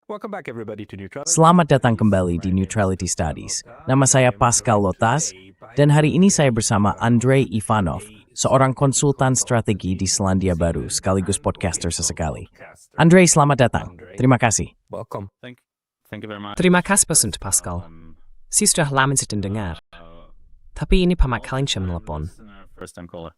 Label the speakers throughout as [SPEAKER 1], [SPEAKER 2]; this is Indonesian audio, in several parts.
[SPEAKER 1] Welcome back everybody to Neutrality.
[SPEAKER 2] Selamat datang kembali di Neutrality Studies. Nama saya Pascal Lotas, dan hari ini saya bersama Andrei Ivanov, seorang konsultan strategi di Selandia Baru sekaligus podcaster sesekali. Andrei, selamat datang. Terima kasih.
[SPEAKER 1] Welcome.
[SPEAKER 3] Thank you very much.
[SPEAKER 4] Terima kasih pesan Pascal. Saya sudah lama tidak dengar. Tapi ini pertama kalinya saya menelepon.
[SPEAKER 3] First time caller.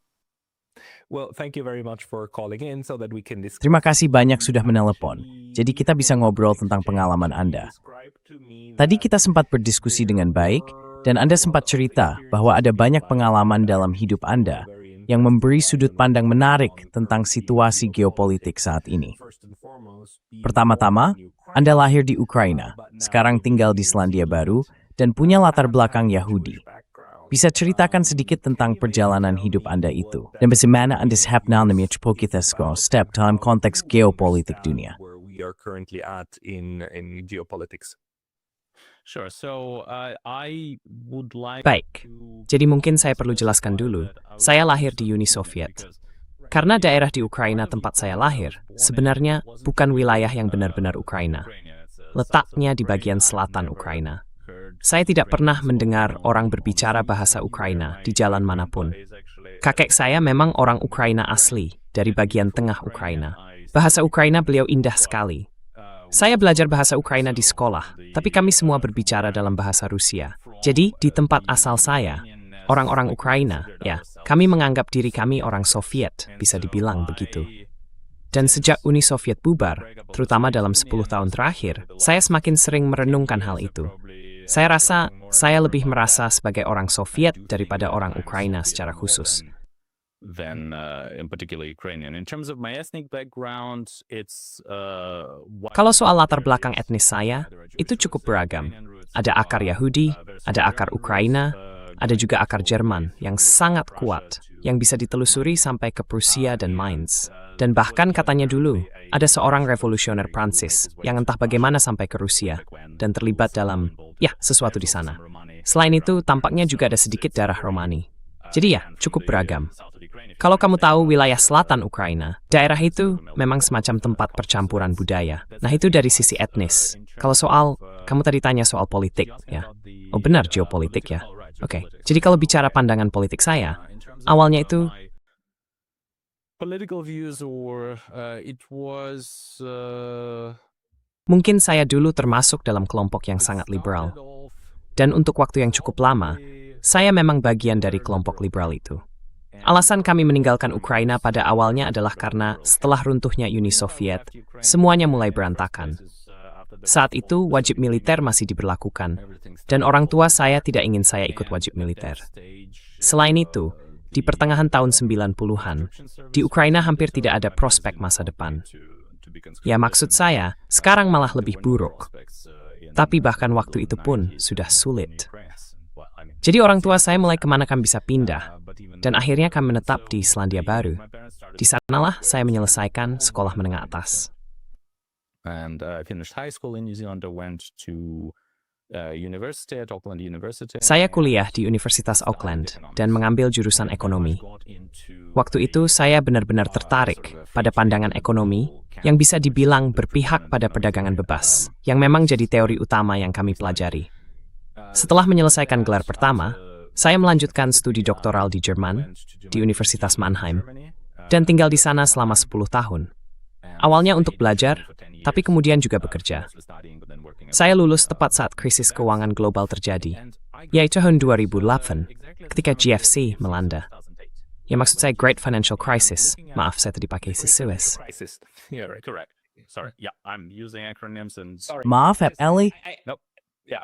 [SPEAKER 1] Well, thank you very much for calling in so that we can discuss.
[SPEAKER 2] Terima kasih banyak sudah menelepon. Jadi kita bisa ngobrol tentang pengalaman Anda. Tadi kita sempat berdiskusi dengan baik, dan Anda sempat cerita bahwa ada banyak pengalaman dalam hidup Anda yang memberi sudut pandang menarik tentang situasi geopolitik saat ini. Pertama-tama, Anda lahir di Ukraina, sekarang tinggal di Selandia Baru, dan punya latar belakang Yahudi. Bisa ceritakan sedikit tentang perjalanan hidup Anda itu, dan bagaimana Anda sebenarnya menyebutkan step dalam konteks geopolitik dunia.
[SPEAKER 1] Where we are currently at in geopolitics.
[SPEAKER 3] Sure. So I would like.
[SPEAKER 4] Baik, jadi mungkin saya perlu jelaskan dulu. Saya lahir di Uni Soviet. Karena daerah di Ukraina tempat saya lahir, sebenarnya bukan wilayah yang benar-benar Ukraina. Letaknya di bagian selatan Ukraina. Saya tidak pernah mendengar orang berbicara bahasa Ukraina di jalan manapun. Kakek saya memang orang Ukraina asli, dari bagian tengah Ukraina. Bahasa Ukraina beliau indah sekali. Saya belajar bahasa Ukraina di sekolah, tapi kami semua berbicara dalam bahasa Rusia. Jadi, di tempat asal saya, orang-orang Ukraina, ya, kami menganggap diri kami orang Soviet, bisa dibilang begitu. Dan sejak Uni Soviet bubar, terutama dalam 10 tahun terakhir, saya semakin sering merenungkan hal itu. Saya rasa saya lebih merasa sebagai orang Soviet daripada orang Ukraina secara khusus.
[SPEAKER 3] Then, in particular Ukrainian. In terms of my ethnic background, it's.
[SPEAKER 4] Kalau soal latar belakang etnis saya, itu cukup beragam. Ada akar Yahudi, ada akar Ukraina, ada juga akar Jerman yang sangat kuat, yang bisa ditelusuri sampai ke Prusia dan Mainz. Dan bahkan katanya dulu, ada seorang revolusioner Prancis yang entah bagaimana sampai ke Rusia dan terlibat dalam, sesuatu di sana. Selain itu, tampaknya juga ada sedikit darah Romani. Jadi cukup beragam. Kalau kamu tahu wilayah selatan Ukraina, daerah itu memang semacam tempat percampuran budaya. Nah, itu dari sisi etnis. Kalau soal, kamu tadi tanya soal politik, ya. Oh benar, geopolitik ya. Oke, jadi kalau bicara pandangan politik saya, awalnya itu
[SPEAKER 3] Political views or it was.
[SPEAKER 4] mungkin saya dulu termasuk dalam kelompok yang sangat liberal. Dan untuk waktu yang cukup lama, saya memang bagian dari kelompok liberal itu. Alasan kami meninggalkan Ukraina pada awalnya adalah karena setelah runtuhnya Uni Soviet, semuanya mulai berantakan. Saat itu, wajib militer masih diberlakukan, dan orang tua saya tidak ingin saya ikut wajib militer. Selain itu, di pertengahan tahun 90-an, di Ukraina hampir tidak ada prospek masa depan. Ya, maksud saya, sekarang malah lebih buruk. Tapi bahkan waktu itu pun sudah sulit. Jadi orang tua saya mulai kemana kami bisa pindah, dan akhirnya kami menetap di Selandia Baru. Di sanalah saya menyelesaikan sekolah menengah atas.
[SPEAKER 3] And I finished high school in New Zealand. I went to university at Auckland University.
[SPEAKER 4] Saya kuliah di Universitas Auckland dan mengambil jurusan ekonomi. Waktu itu saya benar-benar tertarik pada pandangan ekonomi yang bisa dibilang berpihak pada perdagangan bebas, yang memang jadi teori utama yang kami pelajari. Setelah menyelesaikan gelar pertama, saya melanjutkan studi doktoral di Jerman, di Universitas Mannheim, dan tinggal di sana selama 10 tahun. Awalnya untuk belajar, tapi kemudian juga bekerja. Saya lulus tepat saat krisis keuangan global terjadi, yaitu tahun 2008, ketika GFC melanda. Ya, maksud saya Great Financial Crisis. Maaf, saya tadi pakai sesuai.
[SPEAKER 3] Yeah, right, correct. Sorry. Yeah, I'm using acronyms and.
[SPEAKER 2] Maaf, Ellie.
[SPEAKER 3] Nope. Yeah.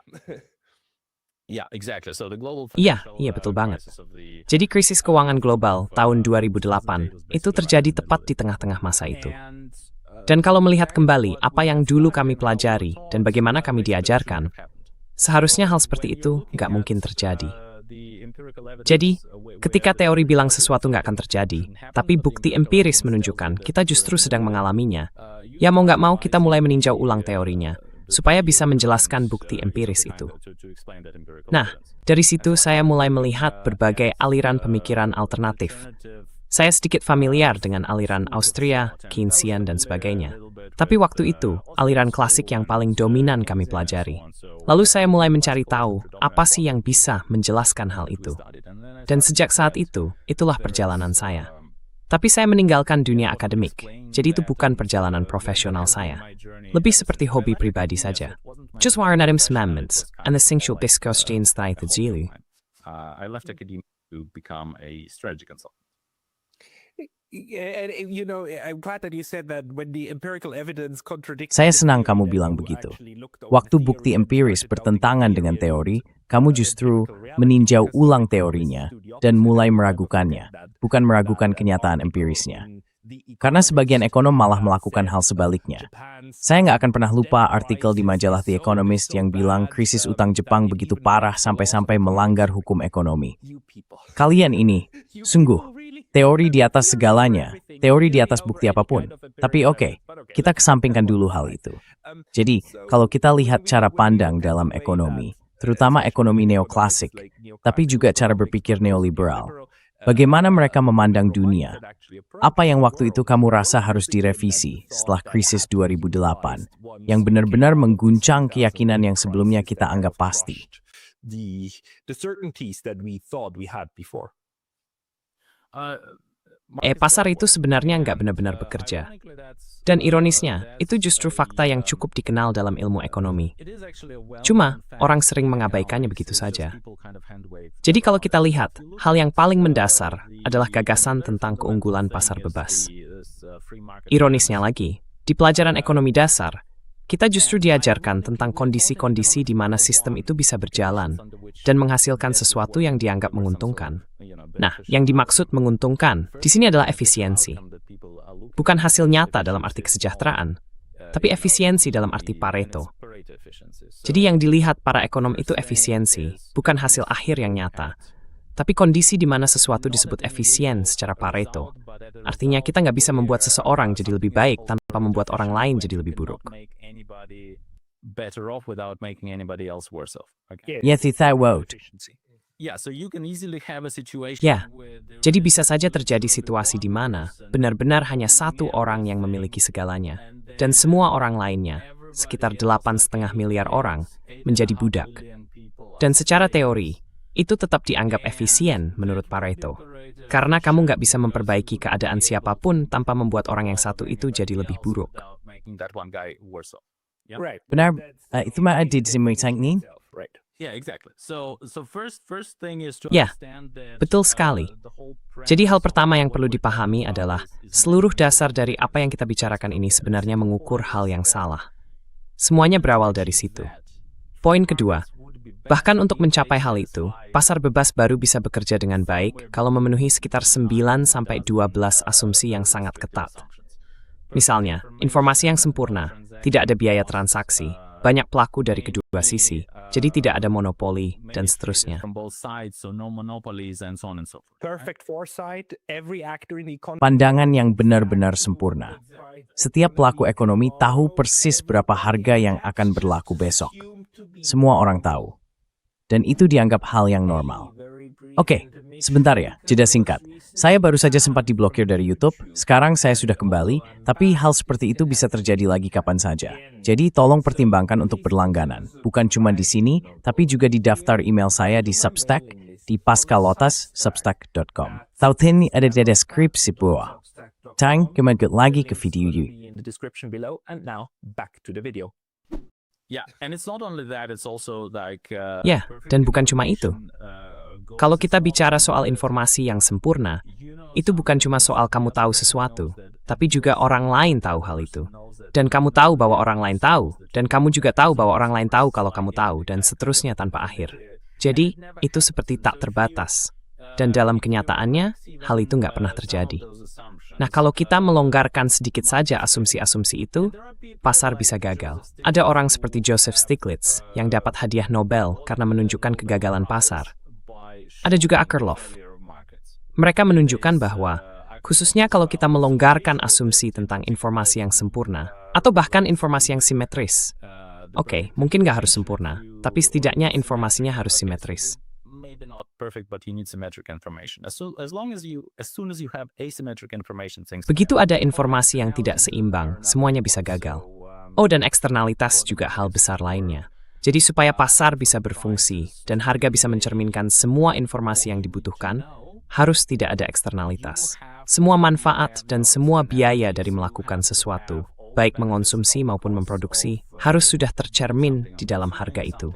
[SPEAKER 3] Yeah, exactly. So the global.
[SPEAKER 4] Iya, betul banget. Jadi krisis keuangan global tahun 2008 itu terjadi tepat di tengah-tengah masa itu. Dan kalau melihat kembali apa yang dulu kami pelajari dan bagaimana kami diajarkan, seharusnya hal seperti itu nggak mungkin terjadi. Jadi, ketika teori bilang sesuatu nggak akan terjadi, tapi bukti empiris menunjukkan kita justru sedang mengalaminya, ya mau nggak mau kita mulai meninjau ulang teorinya, supaya bisa menjelaskan bukti empiris itu. Nah, dari situ saya mulai melihat berbagai aliran pemikiran alternatif. Saya sedikit familiar dengan aliran Austria, Keynesian, dan sebagainya. Tapi waktu itu, aliran klasik yang paling dominan kami pelajari. Lalu saya mulai mencari tahu apa sih yang bisa menjelaskan hal itu. Dan sejak saat itu, itulah perjalanan saya. Tapi saya meninggalkan dunia akademik, jadi itu bukan perjalanan profesional saya. Lebih seperti hobi pribadi saja. Just waren het commandments, and the essential discussed tijd het zielu.
[SPEAKER 3] I left academia to become a strategy consultant.
[SPEAKER 1] And I'm glad that you said that when the empirical evidence contradicts.
[SPEAKER 2] Saya senang kamu bilang begitu. Waktu bukti empiris bertentangan dengan teori, kamu justru meninjau ulang teorinya dan mulai meragukannya, bukan meragukan kenyataan empirisnya. Karena sebagian ekonom malah melakukan hal sebaliknya. Saya nggak akan pernah lupa artikel di majalah The Economist yang bilang krisis utang Jepang begitu parah sampai-sampai melanggar hukum ekonomi. Kalian ini, sungguh, teori di atas segalanya, teori di atas bukti apapun. Tapi oke, kita kesampingkan dulu hal itu. Jadi, kalau kita lihat cara pandang dalam ekonomi, terutama ekonomi neoklasik, tapi juga cara berpikir neoliberal, bagaimana mereka memandang dunia? Apa yang waktu itu kamu rasa harus direvisi setelah krisis 2008, yang benar-benar mengguncang keyakinan yang sebelumnya kita anggap pasti?
[SPEAKER 1] The certainties that we thought we had before.
[SPEAKER 4] Pasar itu sebenarnya nggak benar-benar bekerja. Dan ironisnya, itu justru fakta yang cukup dikenal dalam ilmu ekonomi. Cuma, orang sering mengabaikannya begitu saja. Jadi kalau kita lihat, hal yang paling mendasar adalah gagasan tentang keunggulan pasar bebas. Ironisnya lagi, di pelajaran ekonomi dasar, kita justru diajarkan tentang kondisi-kondisi di mana sistem itu bisa berjalan dan menghasilkan sesuatu yang dianggap menguntungkan. Nah, yang dimaksud menguntungkan di sini adalah efisiensi. Bukan hasil nyata dalam arti kesejahteraan, tapi efisiensi dalam arti Pareto. Jadi yang dilihat para ekonom itu efisiensi, bukan hasil akhir yang nyata, tapi kondisi di mana sesuatu disebut efisien secara Pareto. Artinya kita nggak bisa membuat seseorang jadi lebih baik tanpa membuat orang lain jadi lebih buruk.
[SPEAKER 2] Ya, tidak word.
[SPEAKER 4] Ya, jadi bisa saja terjadi situasi di mana benar-benar hanya satu orang yang memiliki segalanya, dan semua orang lainnya, sekitar 8,5 miliar orang, menjadi budak. Dan secara teori, itu tetap dianggap efisien menurut Pareto. Karena kamu nggak bisa memperbaiki keadaan siapapun tanpa membuat orang yang satu itu jadi lebih buruk.
[SPEAKER 2] Benar, itu mah ada di sini.
[SPEAKER 4] Ya, betul sekali. Jadi hal pertama yang perlu dipahami adalah seluruh dasar dari apa yang kita bicarakan ini sebenarnya mengukur hal yang salah. Semuanya berawal dari situ. Poin kedua, bahkan untuk mencapai hal itu, pasar bebas baru bisa bekerja dengan baik kalau memenuhi sekitar 9-12 asumsi yang sangat ketat. Misalnya, informasi yang sempurna, tidak ada biaya transaksi, banyak pelaku dari kedua sisi, jadi tidak ada monopoli, dan seterusnya.
[SPEAKER 2] Pandangan yang benar-benar sempurna. Setiap pelaku ekonomi tahu persis berapa harga yang akan berlaku besok. Semua orang tahu. Dan itu dianggap hal yang normal. Oke, sebentar ya, jeda singkat. Saya baru saja sempat diblokir dari YouTube, sekarang saya sudah kembali, tapi hal seperti itu bisa terjadi lagi kapan saja. Jadi tolong pertimbangkan untuk berlangganan. Bukan cuma di sini, tapi juga di daftar email saya di Substack, di pascalotas.substack.com. Tautin ada di deskripsi bawah. Tang, kembali lagi ke video you.
[SPEAKER 1] In the description below, and now back to the video.
[SPEAKER 4] Ya, dan bukan cuma itu. Kalau kita bicara soal informasi yang sempurna, itu bukan cuma soal kamu tahu sesuatu, tapi juga orang lain tahu hal itu. Dan kamu tahu bahwa orang lain tahu, dan kamu juga tahu bahwa orang lain tahu kalau kamu tahu, dan seterusnya tanpa akhir. Jadi, itu seperti tak terbatas. Dan dalam kenyataannya, hal itu nggak pernah terjadi. Nah, kalau kita melonggarkan sedikit saja asumsi-asumsi itu, pasar bisa gagal. Ada orang seperti Joseph Stiglitz yang dapat hadiah Nobel karena menunjukkan kegagalan pasar. Ada juga Akerlof. Mereka menunjukkan bahwa, khususnya kalau kita melonggarkan asumsi tentang informasi yang sempurna, atau bahkan informasi yang simetris. Oke, mungkin nggak harus sempurna, tapi setidaknya informasinya harus simetris.
[SPEAKER 3] maybe not perfect, but you need symmetric information. As soon as you have asymmetric information, things.
[SPEAKER 4] Begitu ada informasi yang tidak seimbang, semuanya bisa gagal. Oh, dan eksternalitas juga hal besar lainnya. Jadi supaya pasar bisa berfungsi dan harga bisa mencerminkan semua informasi yang dibutuhkan, harus tidak ada eksternalitas. Semua manfaat dan semua biaya dari melakukan sesuatu, baik mengonsumsi maupun memproduksi, harus sudah tercermin di dalam harga itu.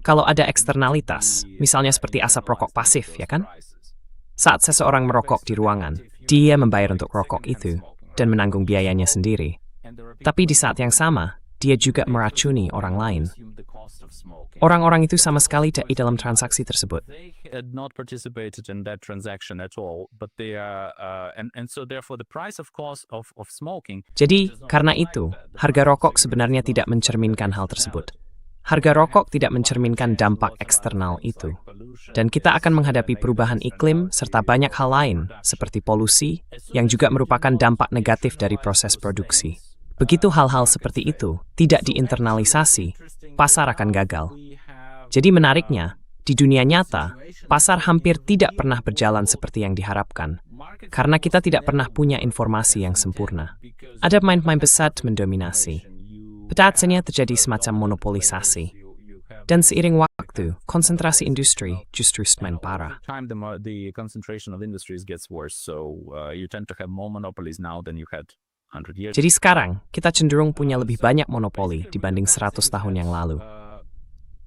[SPEAKER 4] Kalau ada eksternalitas, misalnya seperti asap rokok pasif, ya kan? Saat seseorang merokok di ruangan, dia membayar untuk rokok itu dan menanggung biayanya sendiri. Tapi di saat yang sama, dia juga meracuni orang lain. Orang-orang itu sama sekali tidak dalam transaksi tersebut.
[SPEAKER 3] They had not participated in that transaction at all, but they are, and so therefore the price of cost of smoking.
[SPEAKER 4] Jadi, karena itu, harga rokok sebenarnya tidak mencerminkan hal tersebut. Harga rokok tidak mencerminkan dampak eksternal itu. Dan kita akan menghadapi perubahan iklim serta banyak hal lain, seperti polusi, yang juga merupakan dampak negatif dari proses produksi. Begitu hal-hal seperti itu tidak diinternalisasi, pasar akan gagal. Jadi menariknya, di dunia nyata, pasar hampir tidak pernah berjalan seperti yang diharapkan, karena kita tidak pernah punya informasi yang sempurna. Ada pemain-pemain besar mendominasi. Pada akhirnya terjadi semacam monopolisasi. Dan seiring waktu, konsentrasi industri justru semakin parah.
[SPEAKER 3] The concentration of industries gets worse, so you tend to have more monopolies now than you had 100 years.
[SPEAKER 4] Jadi sekarang, kita cenderung punya lebih banyak monopoli dibanding 100 tahun yang lalu.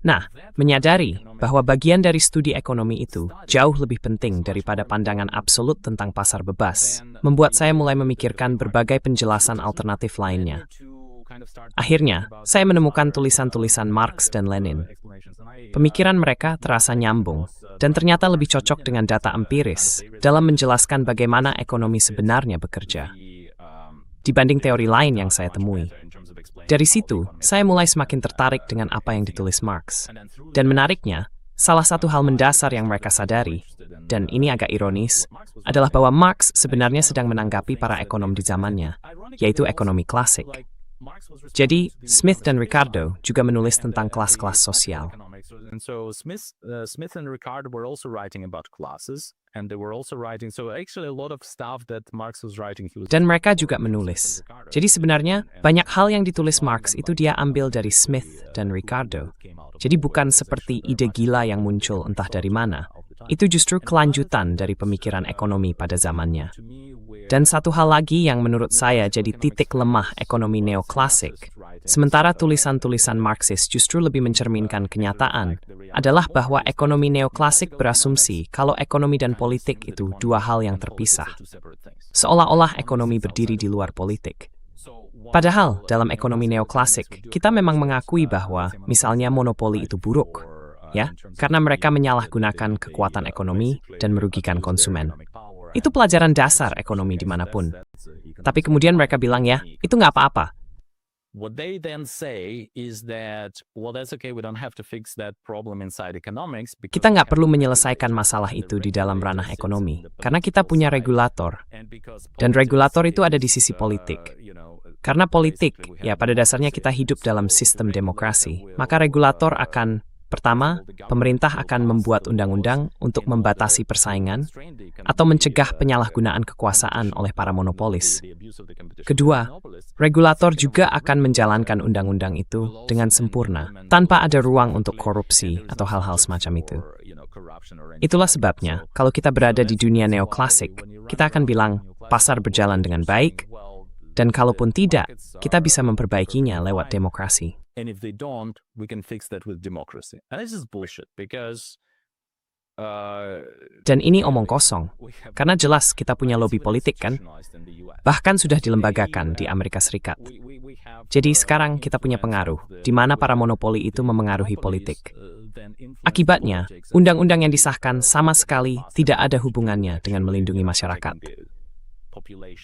[SPEAKER 4] Nah, menyadari bahwa bagian dari studi ekonomi itu jauh lebih penting daripada pandangan absolut tentang pasar bebas, membuat saya mulai memikirkan berbagai penjelasan alternatif lainnya. Akhirnya, saya menemukan tulisan-tulisan Marx dan Lenin. Pemikiran mereka terasa nyambung, dan ternyata lebih cocok dengan data empiris dalam menjelaskan bagaimana ekonomi sebenarnya bekerja, dibanding teori lain yang saya temui. Dari situ, saya mulai semakin tertarik dengan apa yang ditulis Marx. Dan menariknya, salah satu hal mendasar yang mereka sadari, dan ini agak ironis, adalah bahwa Marx sebenarnya sedang menanggapi para ekonom di zamannya, yaitu ekonomi klasik. Jadi, Smith dan Ricardo juga menulis tentang kelas-kelas sosial.
[SPEAKER 3] And so Smith and Ricardo were also writing about classes, and they were also writing. So actually, a lot of stuff that Marx was writing, he was.
[SPEAKER 4] Dan mereka juga menulis. Jadi sebenarnya banyak hal yang ditulis Marx itu dia ambil dari Smith dan Ricardo. Jadi bukan seperti ide gila yang muncul entah dari mana. Itu justru kelanjutan dari pemikiran ekonomi pada zamannya. Dan satu hal lagi yang menurut saya jadi titik lemah ekonomi neoklasik, sementara tulisan-tulisan Marxis justru lebih mencerminkan kenyataan, adalah bahwa ekonomi neoklasik berasumsi kalau ekonomi dan politik itu dua hal yang terpisah. Seolah-olah ekonomi berdiri di luar politik. Padahal, dalam ekonomi neoklasik, kita memang mengakui bahwa misalnya monopoli itu buruk, ya, karena mereka menyalahgunakan kekuatan ekonomi dan merugikan konsumen. Itu pelajaran dasar ekonomi dimanapun. Tapi kemudian mereka bilang ya, itu nggak apa-apa.
[SPEAKER 3] What they then say is that, well, that's okay, we don't have to fix that problem inside economics.
[SPEAKER 4] Kita nggak perlu menyelesaikan masalah itu di dalam ranah ekonomi, karena kita punya regulator. Dan regulator itu ada di sisi politik. Karena politik, ya pada dasarnya kita hidup dalam sistem demokrasi, maka regulator akan pertama, pemerintah akan membuat undang-undang untuk membatasi persaingan atau mencegah penyalahgunaan kekuasaan oleh para monopolis. Kedua, regulator juga akan menjalankan undang-undang itu dengan sempurna, tanpa ada ruang untuk korupsi atau hal-hal semacam itu. Itulah sebabnya, kalau kita berada di dunia neoklasik, kita akan bilang pasar berjalan dengan baik, dan kalaupun tidak, kita bisa memperbaikinya lewat demokrasi.
[SPEAKER 3] And if they don't, we can fix that with democracy. And this is bullshit because
[SPEAKER 4] dan ini omong kosong, karena jelas kita punya lobby politik kan? Bahkan sudah dilembagakan di Amerika Serikat. Jadi sekarang kita punya pengaruh, di mana para monopoli itu memengaruhi politik. Akibatnya, undang-undang yang disahkan sama sekali tidak ada hubungannya dengan melindungi masyarakat.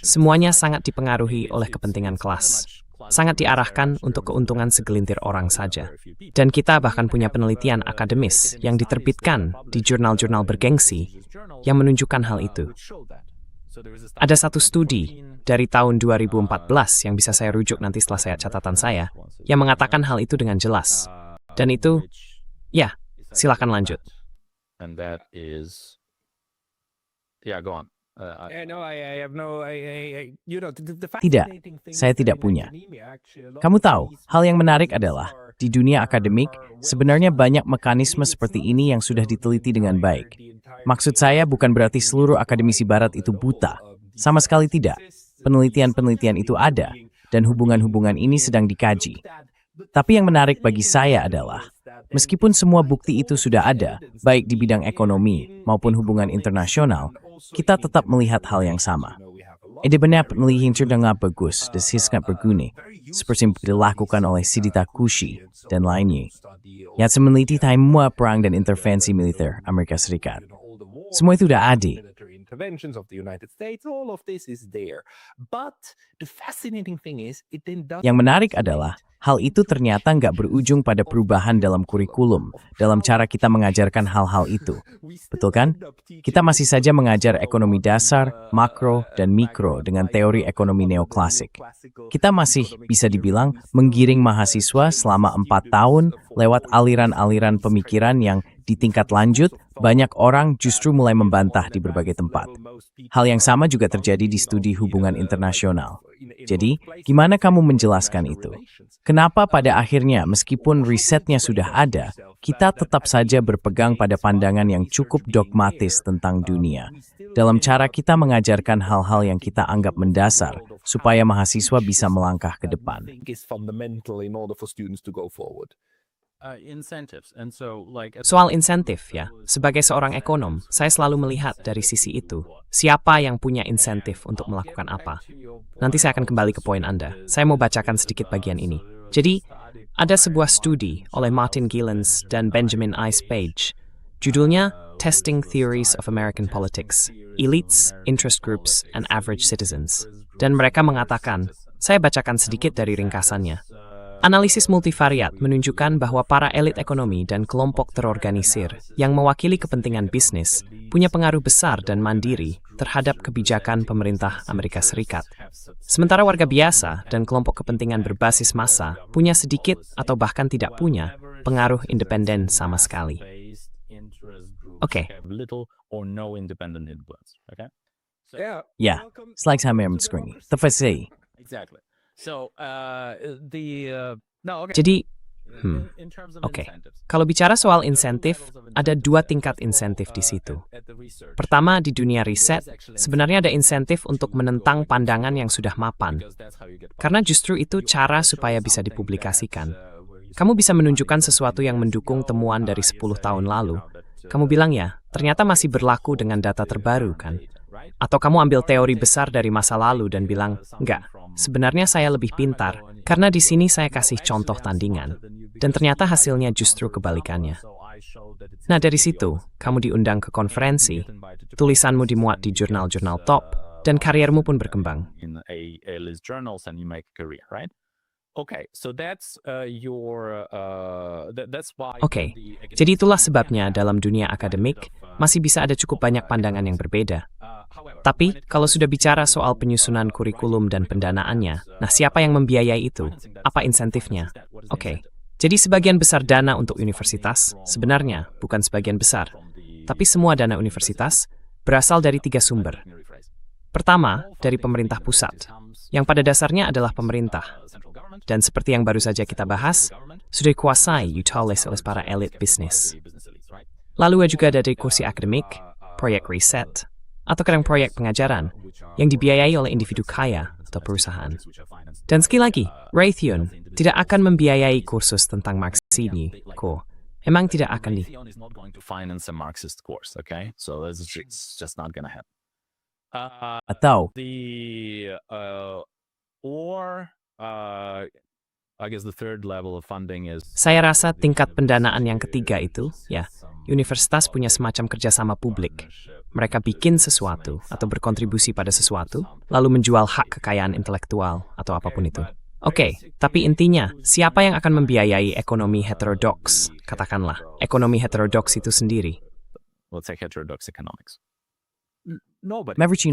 [SPEAKER 4] Semuanya sangat dipengaruhi oleh kepentingan kelas. Sangat diarahkan untuk keuntungan segelintir orang saja. Dan kita bahkan punya penelitian akademis yang diterbitkan di jurnal-jurnal bergengsi yang menunjukkan hal itu. Ada satu studi dari tahun 2014 yang bisa saya rujuk nanti setelah saya catatan saya, yang mengatakan hal itu dengan jelas. Dan itu, ya, silakan lanjut.
[SPEAKER 3] and that is, yeah, go on.
[SPEAKER 1] No, I have no, the
[SPEAKER 2] Tidak,
[SPEAKER 1] fascinating thing
[SPEAKER 2] saya
[SPEAKER 1] is that
[SPEAKER 2] tidak
[SPEAKER 1] in
[SPEAKER 2] punya.
[SPEAKER 1] academia, actually, a lot
[SPEAKER 2] Kamu
[SPEAKER 1] of
[SPEAKER 2] tahu,
[SPEAKER 1] these
[SPEAKER 2] hal yang menarik
[SPEAKER 1] mechanisms
[SPEAKER 2] adalah
[SPEAKER 1] are,
[SPEAKER 2] di dunia akademik, sebenarnya banyak mekanisme seperti ini yang sudah diteliti dengan baik. Maksud saya bukan berarti seluruh akademisi barat itu buta. Sama sekali tidak. Penelitian-penelitian itu ada, dan hubungan-hubungan ini sedang dikaji. Tapi yang menarik bagi saya adalah, meskipun semua bukti itu sudah ada, baik di bidang ekonomi maupun hubungan internasional, kita tetap melihat hal yang sama. Ada banyak penelitian terdengar bagus dan sangat berguna, seperti yang dilakukan oleh Siddhartha Kushi dan lainnya, yang meneliti semua perang dan intervensi militer Amerika Serikat. Semua itu sudah ada.
[SPEAKER 1] Interventions of the United States, all of this is there. But the fascinating thing is, it then does.
[SPEAKER 2] Yang menarik adalah, hal itu ternyata nggak berujung pada perubahan dalam kurikulum, dalam cara kita mengajarkan hal-hal itu. Betul kan? Kita masih saja mengajar ekonomi dasar, makro, dan mikro dengan teori ekonomi neoklasik. Kita masih, bisa dibilang, menggiring mahasiswa selama 4 tahun lewat aliran-aliran pemikiran yang di tingkat lanjut, banyak orang justru mulai membantah di berbagai tempat. Hal yang sama juga terjadi di studi hubungan internasional. Jadi, gimana kamu menjelaskan itu? Kenapa pada akhirnya, meskipun risetnya sudah ada, kita tetap saja berpegang pada pandangan yang cukup dogmatis tentang dunia, dalam cara kita mengajarkan hal-hal yang kita anggap mendasar, supaya mahasiswa bisa melangkah ke depan.
[SPEAKER 3] Incentives. And so, like,
[SPEAKER 4] Soal insentif ya, sebagai seorang ekonom, saya selalu melihat dari sisi itu, siapa yang punya insentif untuk melakukan apa. Nanti saya akan kembali ke poin Anda. Saya mau bacakan sedikit bagian ini. Jadi, ada sebuah studi oleh Martin Gilens dan Benjamin I. Spage. Judulnya Testing Theories of American Politics, Elites, Interest Groups, and Average Citizens. Dan mereka mengatakan, saya bacakan sedikit dari ringkasannya. Analisis multivariat menunjukkan bahwa para elit ekonomi dan kelompok terorganisir yang mewakili kepentingan bisnis punya pengaruh besar dan mandiri terhadap kebijakan pemerintah Amerika Serikat. Sementara warga biasa dan kelompok kepentingan berbasis massa punya sedikit atau bahkan tidak punya pengaruh independen sama sekali. Oke.
[SPEAKER 3] little or no independent influence. Okay.
[SPEAKER 2] Ya, slide saya men-screen. Terima
[SPEAKER 3] Exactly. So no, okay.
[SPEAKER 4] Jadi,
[SPEAKER 3] In terms of
[SPEAKER 4] Oke.
[SPEAKER 3] incentives.
[SPEAKER 4] kalau bicara soal insentif, ada 2 tingkat insentif di situ. Pertama, di dunia riset, sebenarnya ada insentif untuk menentang pandangan yang sudah mapan. Karena justru itu cara supaya bisa dipublikasikan. Kamu bisa menunjukkan sesuatu yang mendukung temuan dari 10 tahun lalu. Kamu bilang ya, ternyata masih berlaku dengan data terbaru kan? Atau kamu ambil teori besar dari masa lalu dan bilang, enggak, sebenarnya saya lebih pintar, karena di sini saya kasih contoh tandingan. Dan ternyata hasilnya justru kebalikannya. Nah dari situ, kamu diundang ke konferensi, tulisanmu dimuat di jurnal-jurnal top, dan kariermu pun berkembang.
[SPEAKER 3] In A-list journals and you make a career, right? Okay, so that's that's why.
[SPEAKER 4] Oke, jadi itulah sebabnya dalam dunia akademik masih bisa ada cukup banyak pandangan yang berbeda. Tapi, kalau sudah bicara soal penyusunan kurikulum dan pendanaannya, nah siapa yang membiayai itu? Apa insentifnya? Oke, jadi sebagian besar dana untuk universitas, sebenarnya bukan sebagian besar, tapi semua dana universitas berasal dari 3 sumber. Pertama, dari pemerintah pusat, yang pada dasarnya adalah pemerintah. Dan seperti yang baru saja kita bahas, sudah dikuasai utulis oleh para elit bisnis. Lalu juga dari kursi akademik, proyek riset, atau kadang proyek pengajaran yang dibiayai oleh individu kaya atau perusahaan. Dan sekali lagi, Raytheon tidak akan membiayai kursus tentang Marxisme, kok. Emang tidak akan
[SPEAKER 3] Raytheon is not going to finance a Marxist course, okay? So it's just not gonna happen.
[SPEAKER 2] Atau,
[SPEAKER 3] I guess the third level of funding is.
[SPEAKER 4] Saya rasa tingkat pendanaan yang ketiga itu, ya, universitas punya semacam kerjasama publik. Mereka bikin sesuatu atau berkontribusi pada sesuatu, lalu menjual hak kekayaan intelektual atau apapun itu. Oke, tapi intinya, siapa yang akan membiayai ekonomi heterodoks? Katakanlah, ekonomi heterodoks itu sendiri.
[SPEAKER 3] Let's say heterodox economics. Nobody.
[SPEAKER 2] Maverick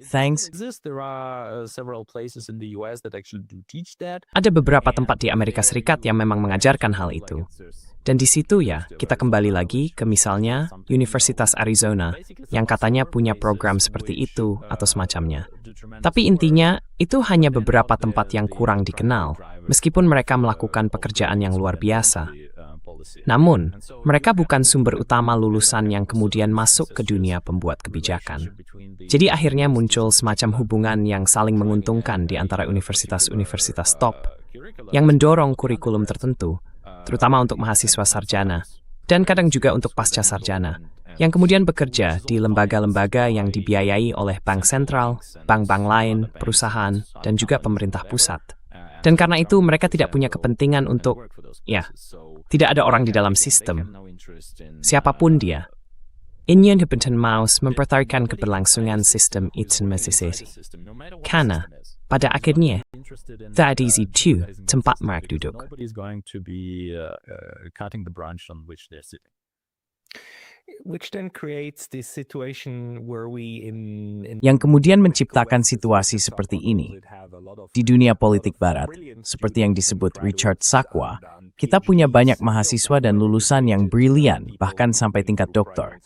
[SPEAKER 2] Thanks.
[SPEAKER 3] There are several places in the US that actually do teach that.
[SPEAKER 4] Ada beberapa tempat di Amerika Serikat yang memang mengajarkan hal itu. Dan di situ ya, kita kembali lagi ke misalnya Universitas Arizona yang katanya punya program seperti itu atau semacamnya. Tapi intinya, itu hanya beberapa tempat yang kurang dikenal, meskipun mereka melakukan pekerjaan yang luar biasa. Namun, mereka bukan sumber utama lulusan yang kemudian masuk ke dunia pembuat kebijakan. Jadi akhirnya muncul semacam hubungan yang saling menguntungkan di antara universitas-universitas top yang mendorong kurikulum tertentu, terutama untuk mahasiswa sarjana, dan kadang juga untuk pasca sarjana, yang kemudian bekerja di lembaga-lembaga yang dibiayai oleh bank sentral, bank-bank lain, perusahaan, dan juga pemerintah pusat. Dan karena itu mereka tidak punya kepentingan untuk, tidak ada orang di dalam sistem. Siapapun dia. Ingin Hubungan Maus mempertahankan keberlangsungan sistem itu masih. Karena, pada akhirnya, that is itu tempat mereka duduk.
[SPEAKER 3] Nobody's going to be cutting the branch on which they're sitting.
[SPEAKER 1] Which then creates this situation where we
[SPEAKER 2] Yang kemudian menciptakan situasi seperti ini. Di dunia politik barat, seperti yang disebut Richard Sakwa, kita punya banyak mahasiswa dan lulusan yang brilian, bahkan sampai tingkat doktor.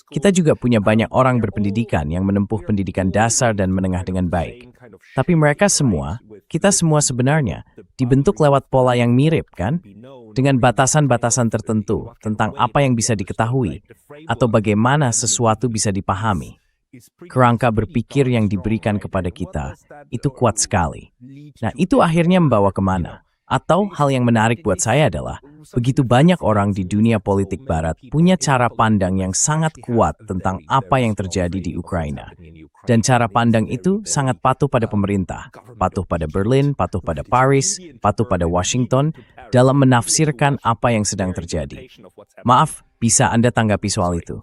[SPEAKER 2] Kita juga punya banyak orang berpendidikan yang menempuh pendidikan dasar dan menengah dengan baik. Tapi mereka semua, kita semua sebenarnya, dibentuk lewat pola yang mirip, kan? Dengan batasan-batasan tertentu tentang apa yang bisa diketahui atau bagaimana sesuatu bisa dipahami. Kerangka berpikir yang diberikan kepada kita itu kuat sekali. Nah, itu akhirnya membawa kemana? Atau hal yang menarik buat saya adalah begitu banyak orang di dunia politik barat punya cara pandang yang sangat kuat tentang apa yang terjadi di Ukraina. Dan cara pandang itu sangat patuh pada pemerintah, patuh pada Berlin, patuh pada Paris, patuh pada Washington, dalam menafsirkan apa yang sedang terjadi. Maaf, bisa Anda tanggapi soal itu?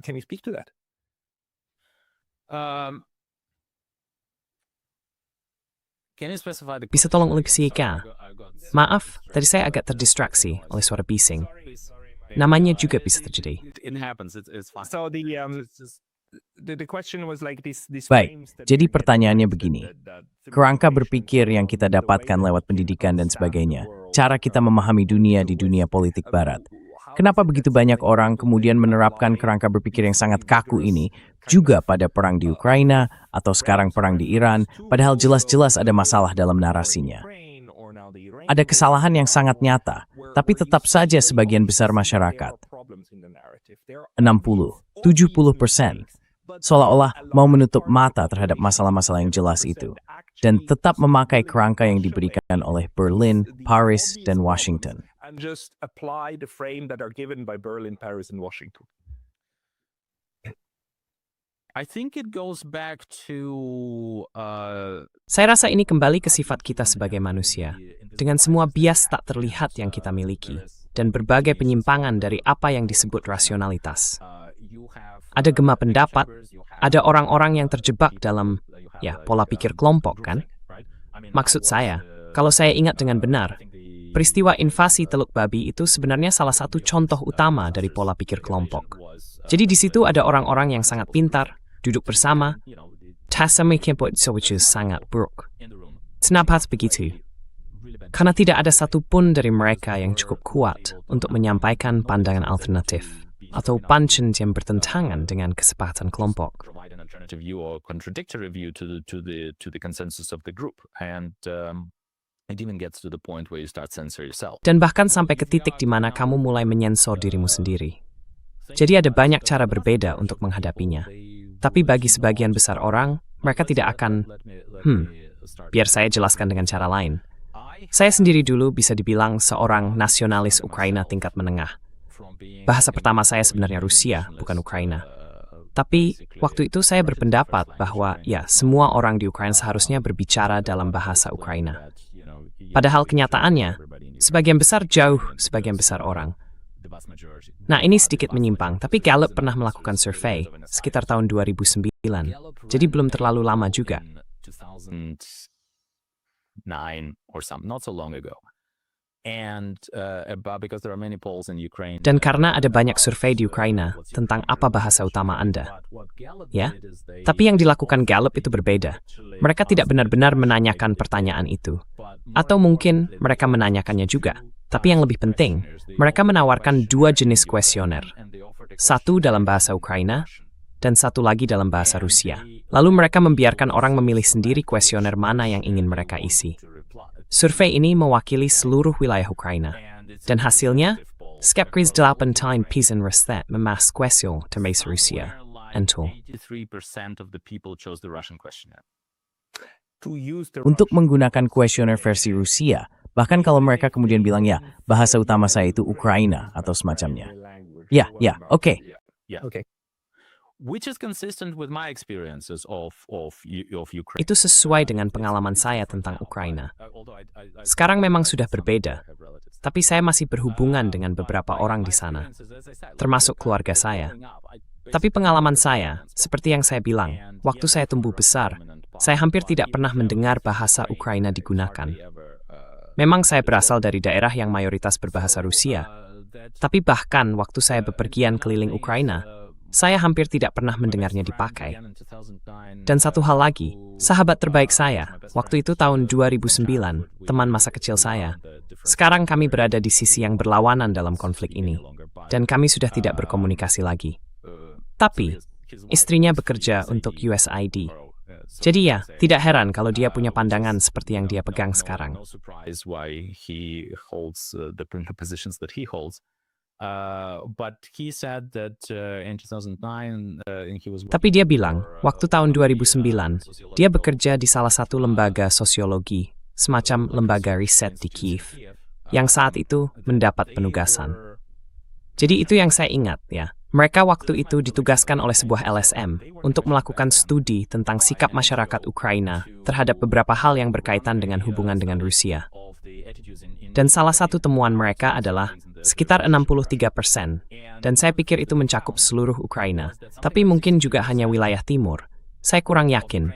[SPEAKER 1] Can you speak to that?
[SPEAKER 3] Can you specify the
[SPEAKER 4] Bisa tolong ulang Maaf, tadi saya agak terdistraksi oleh suara bising. Namanya juga bisa terjadi.
[SPEAKER 3] It happens. It's fine.
[SPEAKER 1] So the question was like this
[SPEAKER 2] Baik, jadi pertanyaannya begini. Kerangka berpikir yang kita dapatkan lewat pendidikan dan sebagainya, cara kita memahami dunia di dunia politik barat. Kenapa begitu banyak orang kemudian menerapkan kerangka berpikir yang sangat kaku ini juga pada perang di Ukraina atau sekarang perang di Iran, padahal jelas-jelas ada masalah dalam narasinya. Ada kesalahan yang sangat nyata, tapi tetap saja sebagian besar masyarakat, 60, 70%, seolah-olah mau menutup mata terhadap masalah-masalah yang jelas itu, dan tetap memakai kerangka yang diberikan oleh Berlin, Paris, dan Washington.
[SPEAKER 1] And just apply the frame that are given by Berlin, Paris, and Washington.
[SPEAKER 3] I think it goes back to
[SPEAKER 4] Saya rasa ini kembali ke sifat kita sebagai manusia, dengan semua bias tak terlihat yang kita miliki, dan berbagai penyimpangan dari apa yang disebut rasionalitas. Ada gema pendapat, ada orang-orang yang terjebak dalam, pola pikir kelompok, kan? Maksud saya, kalau saya ingat dengan benar, peristiwa invasi Teluk Babi itu sebenarnya salah satu contoh utama dari pola pikir kelompok. Jadi di situ ada orang-orang yang sangat pintar, duduk bersama, tasami kempot which is sangat buruk. Kenapa begitu? Karena tidak ada satupun dari mereka yang cukup kuat untuk menyampaikan pandangan alternatif atau pancen yang bertentangan dengan kesepakatan kelompok.
[SPEAKER 3] provide an alternative view or contradictory view to the consensus of the group, and it even gets to the point where you start censor yourself.
[SPEAKER 4] Dan bahkan sampai ke titik di mana kamu mulai menyensor dirimu sendiri. Jadi ada banyak cara berbeda untuk menghadapinya. Tapi bagi sebagian besar orang, mereka tidak akan, biar saya jelaskan dengan cara lain. Saya sendiri dulu bisa dibilang seorang nasionalis Ukraina tingkat menengah. Bahasa pertama saya sebenarnya Rusia, bukan Ukraina. Tapi waktu itu saya berpendapat bahwa semua orang di Ukraina seharusnya berbicara dalam bahasa Ukraina. Padahal kenyataannya, sebagian besar orang. Nah, ini sedikit menyimpang, tapi Gallup pernah melakukan survei sekitar tahun 2009. Jadi belum terlalu lama juga.
[SPEAKER 3] 2009 or something, not so long ago. And because there are many polls in Ukraine.
[SPEAKER 4] Dan karena ada banyak survei di Ukraina tentang apa bahasa utama Anda. Tapi yang dilakukan Gallup itu berbeda. Mereka tidak benar-benar menanyakan pertanyaan itu. Atau mungkin mereka menanyakannya juga. Tapi yang lebih penting, mereka menawarkan 2 jenis kuesioner. Satu dalam bahasa Ukraina, dan satu lagi dalam bahasa Rusia. Lalu mereka membiarkan orang memilih sendiri kuesioner mana yang ingin mereka isi. Survei ini mewakili seluruh wilayah Ukraina. Dan hasilnya, Skepkris 8 time pisan restet memas kuesion termes Rusia. Entul.
[SPEAKER 3] 83% of the people chose the Russian questionnaire.
[SPEAKER 2] Untuk menggunakan kuesioner versi Rusia, bahkan kalau mereka kemudian bilang ya, bahasa utama saya itu Ukraina atau semacamnya. Ya, oke.
[SPEAKER 3] Yeah. Okay. Which is consistent with my experiences of Ukraine.
[SPEAKER 4] Itu sesuai dengan pengalaman saya tentang Ukraina. Sekarang memang sudah berbeda, tapi saya masih berhubungan dengan beberapa orang di sana, termasuk keluarga saya. Tapi pengalaman saya, seperti yang saya bilang, waktu saya tumbuh besar, saya hampir tidak pernah mendengar bahasa Ukraina digunakan. Memang saya berasal dari daerah yang mayoritas berbahasa Rusia, tapi bahkan waktu saya bepergian keliling Ukraina, saya hampir tidak pernah mendengarnya dipakai. Dan satu hal lagi, sahabat terbaik saya, waktu itu tahun 2009, teman masa kecil saya. Sekarang kami berada di sisi yang berlawanan dalam konflik ini, dan kami sudah tidak berkomunikasi lagi. Tapi, istrinya bekerja untuk USAID. Jadi ya, tidak heran kalau dia punya pandangan seperti yang dia pegang sekarang. Tapi dia bilang, waktu tahun 2009, dia bekerja di salah satu lembaga sosiologi, semacam lembaga riset di Kiev, yang saat itu mendapat penugasan. Jadi itu yang saya ingat ya. Mereka waktu itu ditugaskan oleh sebuah LSM untuk melakukan studi tentang sikap masyarakat Ukraina terhadap beberapa hal yang berkaitan dengan hubungan dengan Rusia. Dan salah satu temuan mereka adalah sekitar 63%, dan saya pikir itu mencakup seluruh Ukraina, tapi mungkin juga hanya wilayah timur. Saya kurang yakin.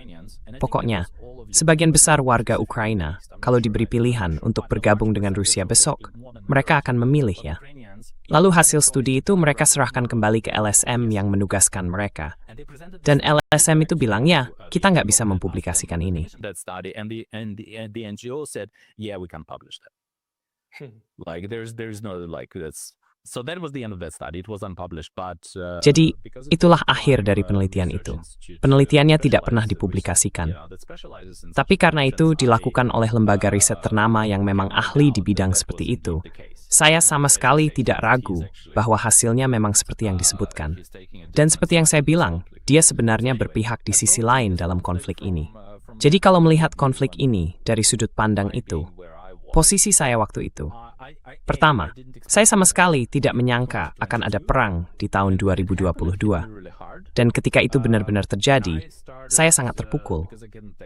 [SPEAKER 4] Pokoknya, sebagian besar warga Ukraina, kalau diberi pilihan untuk bergabung dengan Rusia besok, mereka akan memilih ya. Lalu hasil studi itu mereka serahkan kembali ke LSM yang menugaskan mereka. Dan LSM itu bilang, ya, kita nggak bisa mempublikasikan ini. Jadi, itulah akhir dari penelitian itu. Penelitiannya tidak pernah dipublikasikan. Tapi karena itu dilakukan oleh lembaga riset ternama yang memang ahli di bidang seperti itu, saya sama sekali tidak ragu bahwa hasilnya memang seperti yang disebutkan. Dan seperti yang saya bilang, dia sebenarnya berpihak di sisi lain dalam konflik ini. Jadi kalau melihat konflik ini dari sudut pandang itu, posisi saya waktu itu, pertama, saya sama sekali tidak menyangka akan ada perang di tahun 2022. Dan ketika itu benar-benar terjadi, saya sangat terpukul.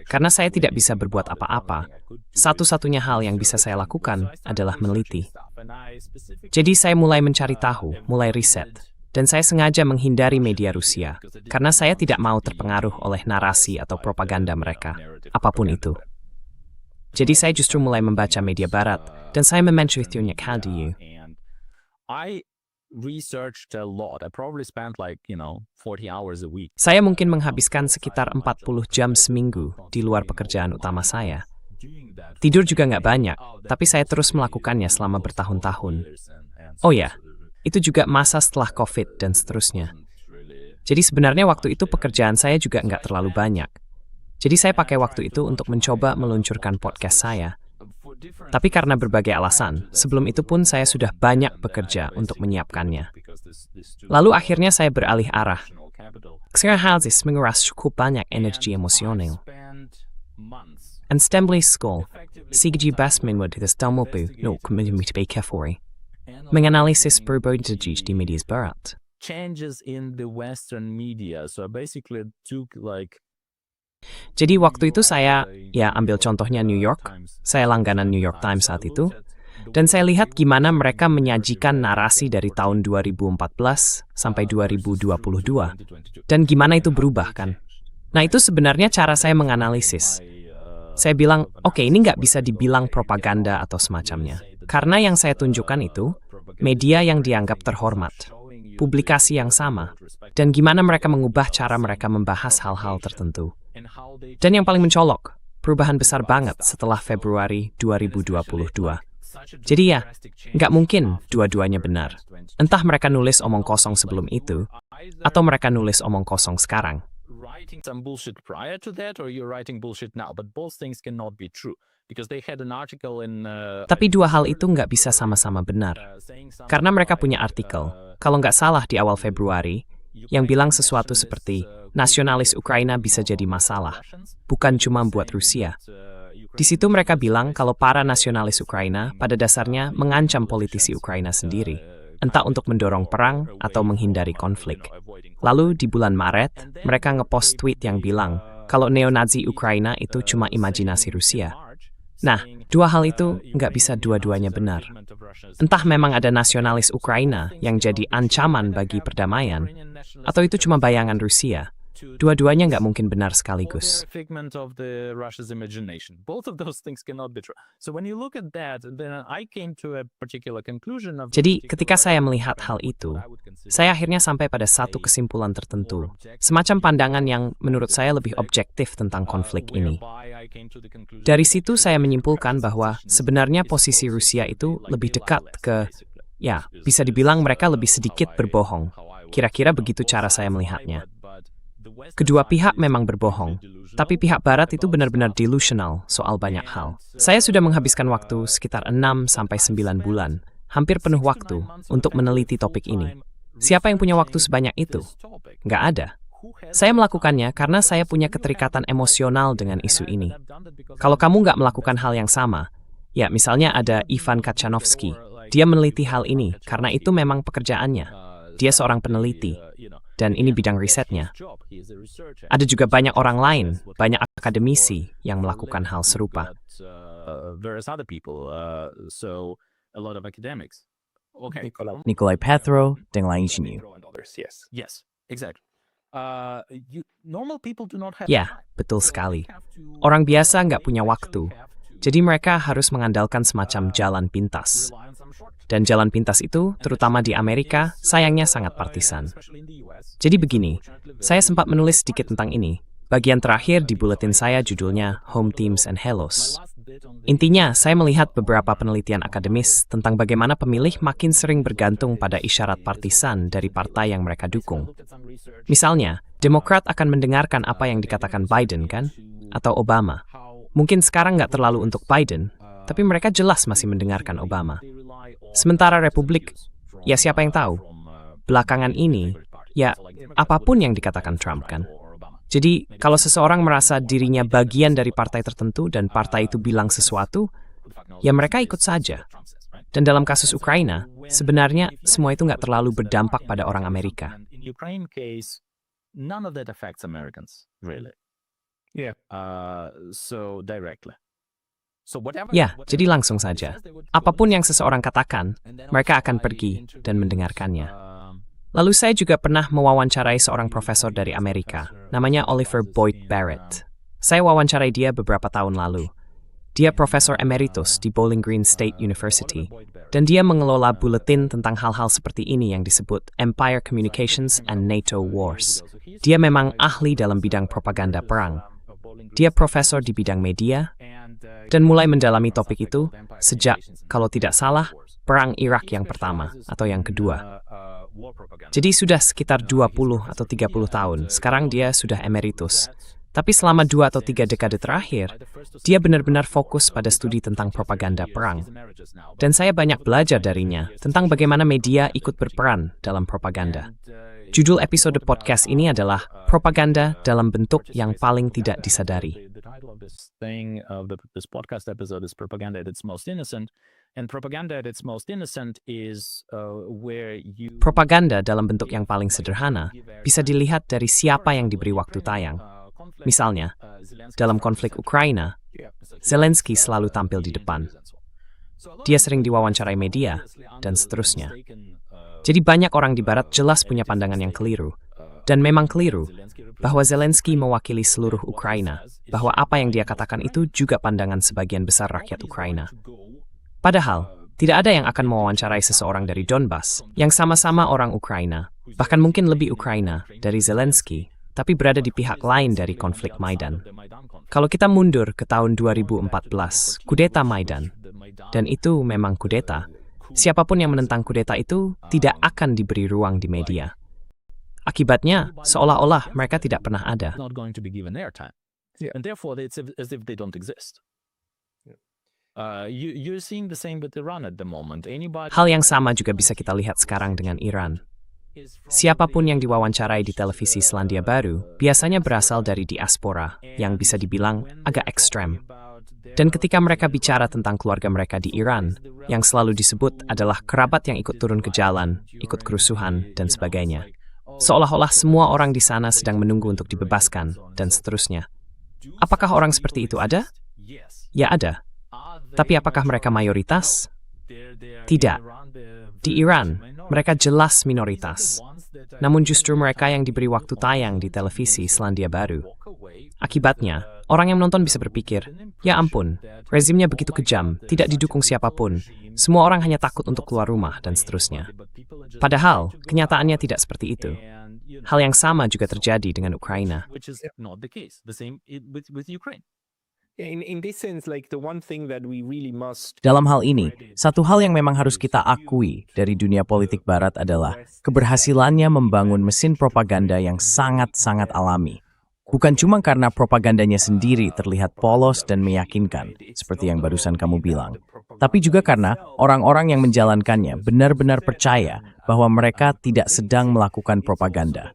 [SPEAKER 4] Karena saya tidak bisa berbuat apa-apa, satu-satunya hal yang bisa saya lakukan adalah meneliti. Jadi saya mulai mencari tahu, mulai riset. Dan saya sengaja menghindari media Rusia, karena saya tidak mau terpengaruh oleh narasi atau propaganda mereka, apapun itu. Jadi saya justru mulai membaca media barat, dan saya memencuiturnya KDU. Saya mungkin menghabiskan sekitar 40 jam seminggu di luar pekerjaan utama saya. Tidur juga nggak banyak, tapi saya terus melakukannya selama bertahun-tahun. Oh ya, itu juga masa setelah COVID dan seterusnya. Jadi sebenarnya waktu itu pekerjaan saya juga nggak terlalu banyak. Jadi saya pakai waktu itu untuk mencoba meluncurkan podcast saya. Tapi karena berbagai alasan, sebelum itu pun saya sudah banyak bekerja untuk menyiapkannya. Lalu akhirnya saya beralih arah. Sekarang harus menguras cukup banyak energi emosional. And Stembly School, Sigji Basminwood itu stamulpu, no community kefori. Menganalisis berbagai di media barat.
[SPEAKER 3] Changes in the Western media, so basically took like.
[SPEAKER 4] Jadi waktu itu saya, ya ambil contohnya New York, saya langganan New York Times saat itu, dan saya lihat gimana mereka menyajikan narasi dari tahun 2014 sampai 2022, dan gimana itu berubah kan. Nah itu sebenarnya cara saya menganalisis. Saya bilang, oke, ini nggak bisa dibilang propaganda atau semacamnya, karena yang saya tunjukkan itu, media yang dianggap terhormat, publikasi yang sama, dan gimana mereka mengubah cara mereka membahas hal-hal tertentu. Dan yang paling mencolok, perubahan besar banget setelah Februari 2022. Jadi ya, nggak mungkin dua-duanya benar. Entah mereka nulis omong kosong sebelum itu, atau mereka nulis omong kosong sekarang.
[SPEAKER 3] Writing some bullshit prior to that, or you're writing bullshit now, but both things cannot be true because they had an article in.
[SPEAKER 4] Tapi dua hal itu nggak bisa sama-sama benar. Karena mereka punya artikel, kalau nggak salah di awal Februari, yang bilang sesuatu seperti nasionalis Ukraina bisa jadi masalah, bukan cuma buat Rusia. Di situ mereka bilang kalau para nasionalis Ukraina pada dasarnya mengancam politisi Ukraina sendiri, entah untuk mendorong perang atau menghindari konflik. Lalu di bulan Maret, mereka ngepost tweet yang bilang kalau neonazi Ukraina itu cuma imajinasi Rusia. Nah, dua hal itu nggak bisa dua-duanya benar. Entah memang ada nasionalis Ukraina yang jadi ancaman bagi perdamaian, atau itu cuma bayangan Rusia. Dua-duanya nggak mungkin benar sekaligus.
[SPEAKER 3] Figment of the Russia's imagination. Both of those things cannot be true. So when you look at that, then I came to a particular conclusion of.
[SPEAKER 4] Jadi, ketika saya melihat hal itu, saya akhirnya sampai pada satu kesimpulan tertentu, semacam pandangan yang menurut saya lebih objektif tentang konflik ini. Dari situ saya menyimpulkan bahwa sebenarnya posisi Rusia itu lebih dekat ke, ya, bisa dibilang mereka lebih sedikit berbohong. Kira-kira begitu cara saya melihatnya. Kedua pihak memang berbohong, tapi pihak Barat itu benar-benar delusional soal banyak hal. Saya sudah menghabiskan waktu sekitar 6-9 bulan, hampir penuh waktu, untuk meneliti topik ini. Siapa yang punya waktu sebanyak itu? Nggak ada. Saya melakukannya karena saya punya keterikatan emosional dengan isu ini. Kalau kamu nggak melakukan hal yang sama, ya misalnya ada Ivan Kachanovsky, dia meneliti hal ini karena itu memang pekerjaannya. Dia seorang peneliti. Dan ini bidang risetnya. Ada juga banyak orang lain, banyak akademisi yang melakukan hal serupa.
[SPEAKER 2] Nikolai Petro dan lainnya.
[SPEAKER 3] Yes, exactly.
[SPEAKER 4] Ya, betul sekali. Orang biasa nggak punya waktu, jadi mereka harus mengandalkan semacam jalan pintas. Dan jalan pintas itu, terutama di Amerika, sayangnya sangat partisan. Jadi begini, saya sempat menulis sedikit tentang ini. Bagian terakhir di buletin saya judulnya Home Teams and Hellos. Intinya, saya melihat beberapa penelitian akademis tentang bagaimana pemilih makin sering bergantung pada isyarat partisan dari partai yang mereka dukung. Misalnya, Demokrat akan mendengarkan apa yang dikatakan Biden, kan? Atau Obama. Mungkin sekarang nggak terlalu untuk Biden, tapi mereka jelas masih mendengarkan Obama. Sementara Republik, ya siapa yang tahu? Belakangan ini, ya apapun yang dikatakan Trump, kan? Jadi, kalau seseorang merasa dirinya bagian dari partai tertentu dan partai itu bilang sesuatu, ya mereka ikut saja. Dan dalam kasus Ukraina, sebenarnya semua itu nggak terlalu berdampak pada orang Amerika.
[SPEAKER 3] In Ukraine case, none of that affects Americans, really.
[SPEAKER 1] Yeah.
[SPEAKER 3] So directly.
[SPEAKER 4] Ya, jadi langsung saja. Apapun yang seseorang katakan, mereka akan pergi dan mendengarkannya. Lalu saya juga pernah mewawancarai seorang profesor dari Amerika, namanya Oliver Boyd Barrett. Saya wawancarai dia beberapa tahun lalu. Dia profesor emeritus di Bowling Green State University, dan dia mengelola buletin tentang hal-hal seperti ini yang disebut Empire Communications and NATO Wars. Dia memang ahli dalam bidang propaganda perang. Dia profesor di bidang media, dan mulai mendalami topik itu sejak, kalau tidak salah, Perang Irak yang pertama atau yang kedua. Jadi sudah sekitar 20 atau 30 tahun, sekarang dia sudah emeritus. Tapi selama 2 atau 3 dekade terakhir, dia benar-benar fokus pada studi tentang propaganda perang. Dan saya banyak belajar darinya tentang bagaimana media ikut berperan dalam propaganda. Judul episode podcast ini adalah Propaganda dalam bentuk yang paling tidak disadari.
[SPEAKER 3] This podcast episode is propaganda at its most innocent, and propaganda at its most innocent is where you.
[SPEAKER 4] Propaganda dalam bentuk yang paling sederhana bisa dilihat dari siapa yang diberi waktu tayang. Misalnya, dalam konflik Ukraina, Zelensky selalu tampil di depan. Dia sering diwawancarai media, dan seterusnya. Jadi banyak orang di Barat jelas punya pandangan yang keliru. Dan memang keliru, bahwa Zelensky mewakili seluruh Ukraina, bahwa apa yang dia katakan itu juga pandangan sebagian besar rakyat Ukraina. Padahal, tidak ada yang akan mewawancarai seseorang dari Donbas, yang sama-sama orang Ukraina, bahkan mungkin lebih Ukraina dari Zelensky, tapi berada di pihak lain dari konflik Maidan. Kalau kita mundur ke tahun 2014, kudeta Maidan, dan itu memang kudeta. Siapapun yang menentang kudeta itu tidak akan diberi ruang di media. Akibatnya, seolah-olah mereka tidak pernah ada.
[SPEAKER 3] Not going to be given airtime, and therefore it's as if they don't exist. You're seeing the same with Iran at the moment.
[SPEAKER 4] Hal yang sama juga bisa kita lihat sekarang dengan Iran. Siapapun yang diwawancarai di televisi Selandia Baru biasanya berasal dari diaspora yang bisa dibilang agak ekstrem. Dan ketika mereka bicara tentang keluarga mereka di Iran, yang selalu disebut adalah kerabat yang ikut turun ke jalan, ikut kerusuhan, dan sebagainya. Seolah-olah semua orang di sana sedang menunggu untuk dibebaskan, dan seterusnya. Apakah orang seperti itu ada? Ya ada. Tapi apakah mereka mayoritas? Tidak. Di Iran, mereka jelas minoritas. Namun justru mereka yang diberi waktu tayang di televisi Selandia Baru. Akibatnya, orang yang menonton bisa berpikir, ya ampun, rezimnya begitu kejam, tidak didukung siapapun, semua orang hanya takut untuk keluar rumah, dan seterusnya. Padahal, kenyataannya tidak seperti itu. Hal yang sama juga terjadi dengan Ukraina.
[SPEAKER 1] In this sense, like the one thing that we really must
[SPEAKER 2] Dalam hal ini, satu hal yang memang harus kita akui dari dunia politik barat adalah keberhasilannya membangun mesin propaganda yang sangat-sangat alami. Bukan cuma karena propagandanya sendiri terlihat polos dan meyakinkan, seperti yang barusan kamu bilang, tapi juga karena orang-orang yang menjalankannya benar-benar percaya bahwa mereka tidak sedang melakukan propaganda.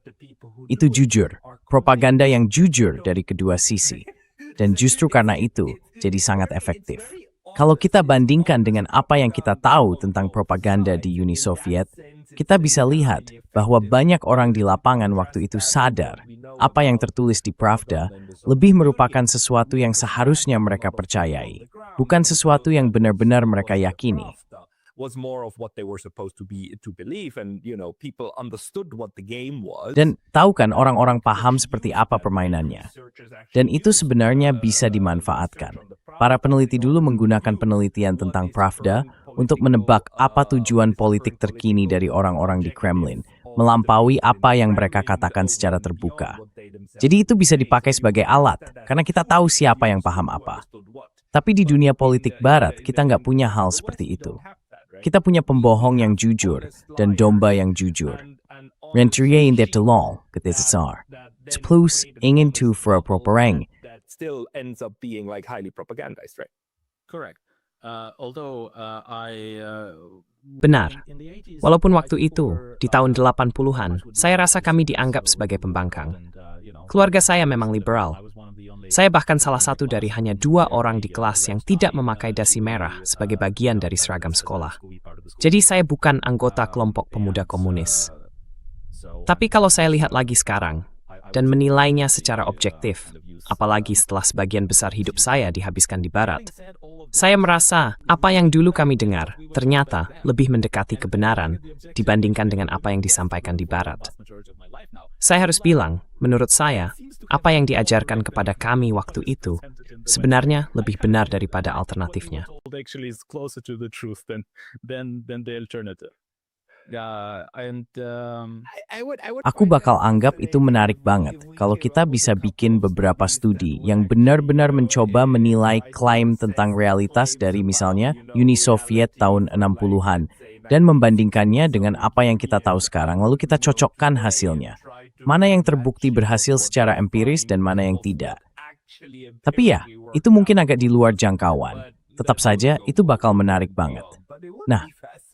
[SPEAKER 2] Itu jujur, propaganda yang jujur dari kedua sisi. Dan justru karena itu, jadi sangat efektif. Kalau kita bandingkan dengan apa yang kita tahu tentang propaganda di Uni Soviet, kita bisa lihat bahwa banyak orang di lapangan waktu itu sadar apa yang tertulis di Pravda lebih merupakan sesuatu yang seharusnya mereka percayai, bukan sesuatu yang benar-benar mereka yakini.
[SPEAKER 1] was more of what they were supposed to believe, and people understood what the game was.
[SPEAKER 2] Dan tahu kan orang-orang paham seperti apa permainannya. Dan itu sebenarnya bisa dimanfaatkan. Para peneliti dulu menggunakan penelitian tentang Pravda untuk menebak apa tujuan politik terkini dari orang-orang di Kremlin, melampaui apa yang mereka katakan secara terbuka. Jadi itu bisa dipakai sebagai alat, karena kita tahu siapa yang paham apa. Tapi di dunia politik barat, kita nggak punya hal seperti itu. Kita punya pembohong yang jujur dan domba yang jujur. Rentier in det long, kata Cesar. Plus ingin tu for propereng.
[SPEAKER 1] That still ends up being like highly propagandized, right?
[SPEAKER 3] Correct. Although
[SPEAKER 4] Benar. Walaupun waktu itu, di tahun 80-an, saya rasa kami dianggap sebagai pembangkang. Keluarga saya memang liberal. Saya bahkan salah satu dari hanya 2 orang di kelas yang tidak memakai dasi merah sebagai bagian dari seragam sekolah. Jadi saya bukan anggota kelompok pemuda komunis. Tapi kalau saya lihat lagi sekarang, dan menilainya secara objektif, apalagi setelah sebagian besar hidup saya dihabiskan di barat, saya merasa apa yang dulu kami dengar ternyata lebih mendekati kebenaran dibandingkan dengan apa yang disampaikan di barat. Saya harus bilang, menurut saya, apa yang diajarkan kepada kami waktu itu sebenarnya lebih benar daripada alternatifnya.
[SPEAKER 2] Aku bakal anggap itu menarik banget kalau kita bisa bikin beberapa studi yang benar-benar mencoba menilai klaim tentang realitas dari misalnya Uni Soviet tahun 60-an dan membandingkannya dengan apa yang kita tahu sekarang, lalu kita cocokkan hasilnya. Mana yang terbukti berhasil secara empiris dan mana yang tidak. Tapi ya, itu mungkin agak di luar jangkauan. Tetap saja, itu bakal menarik banget. Nah,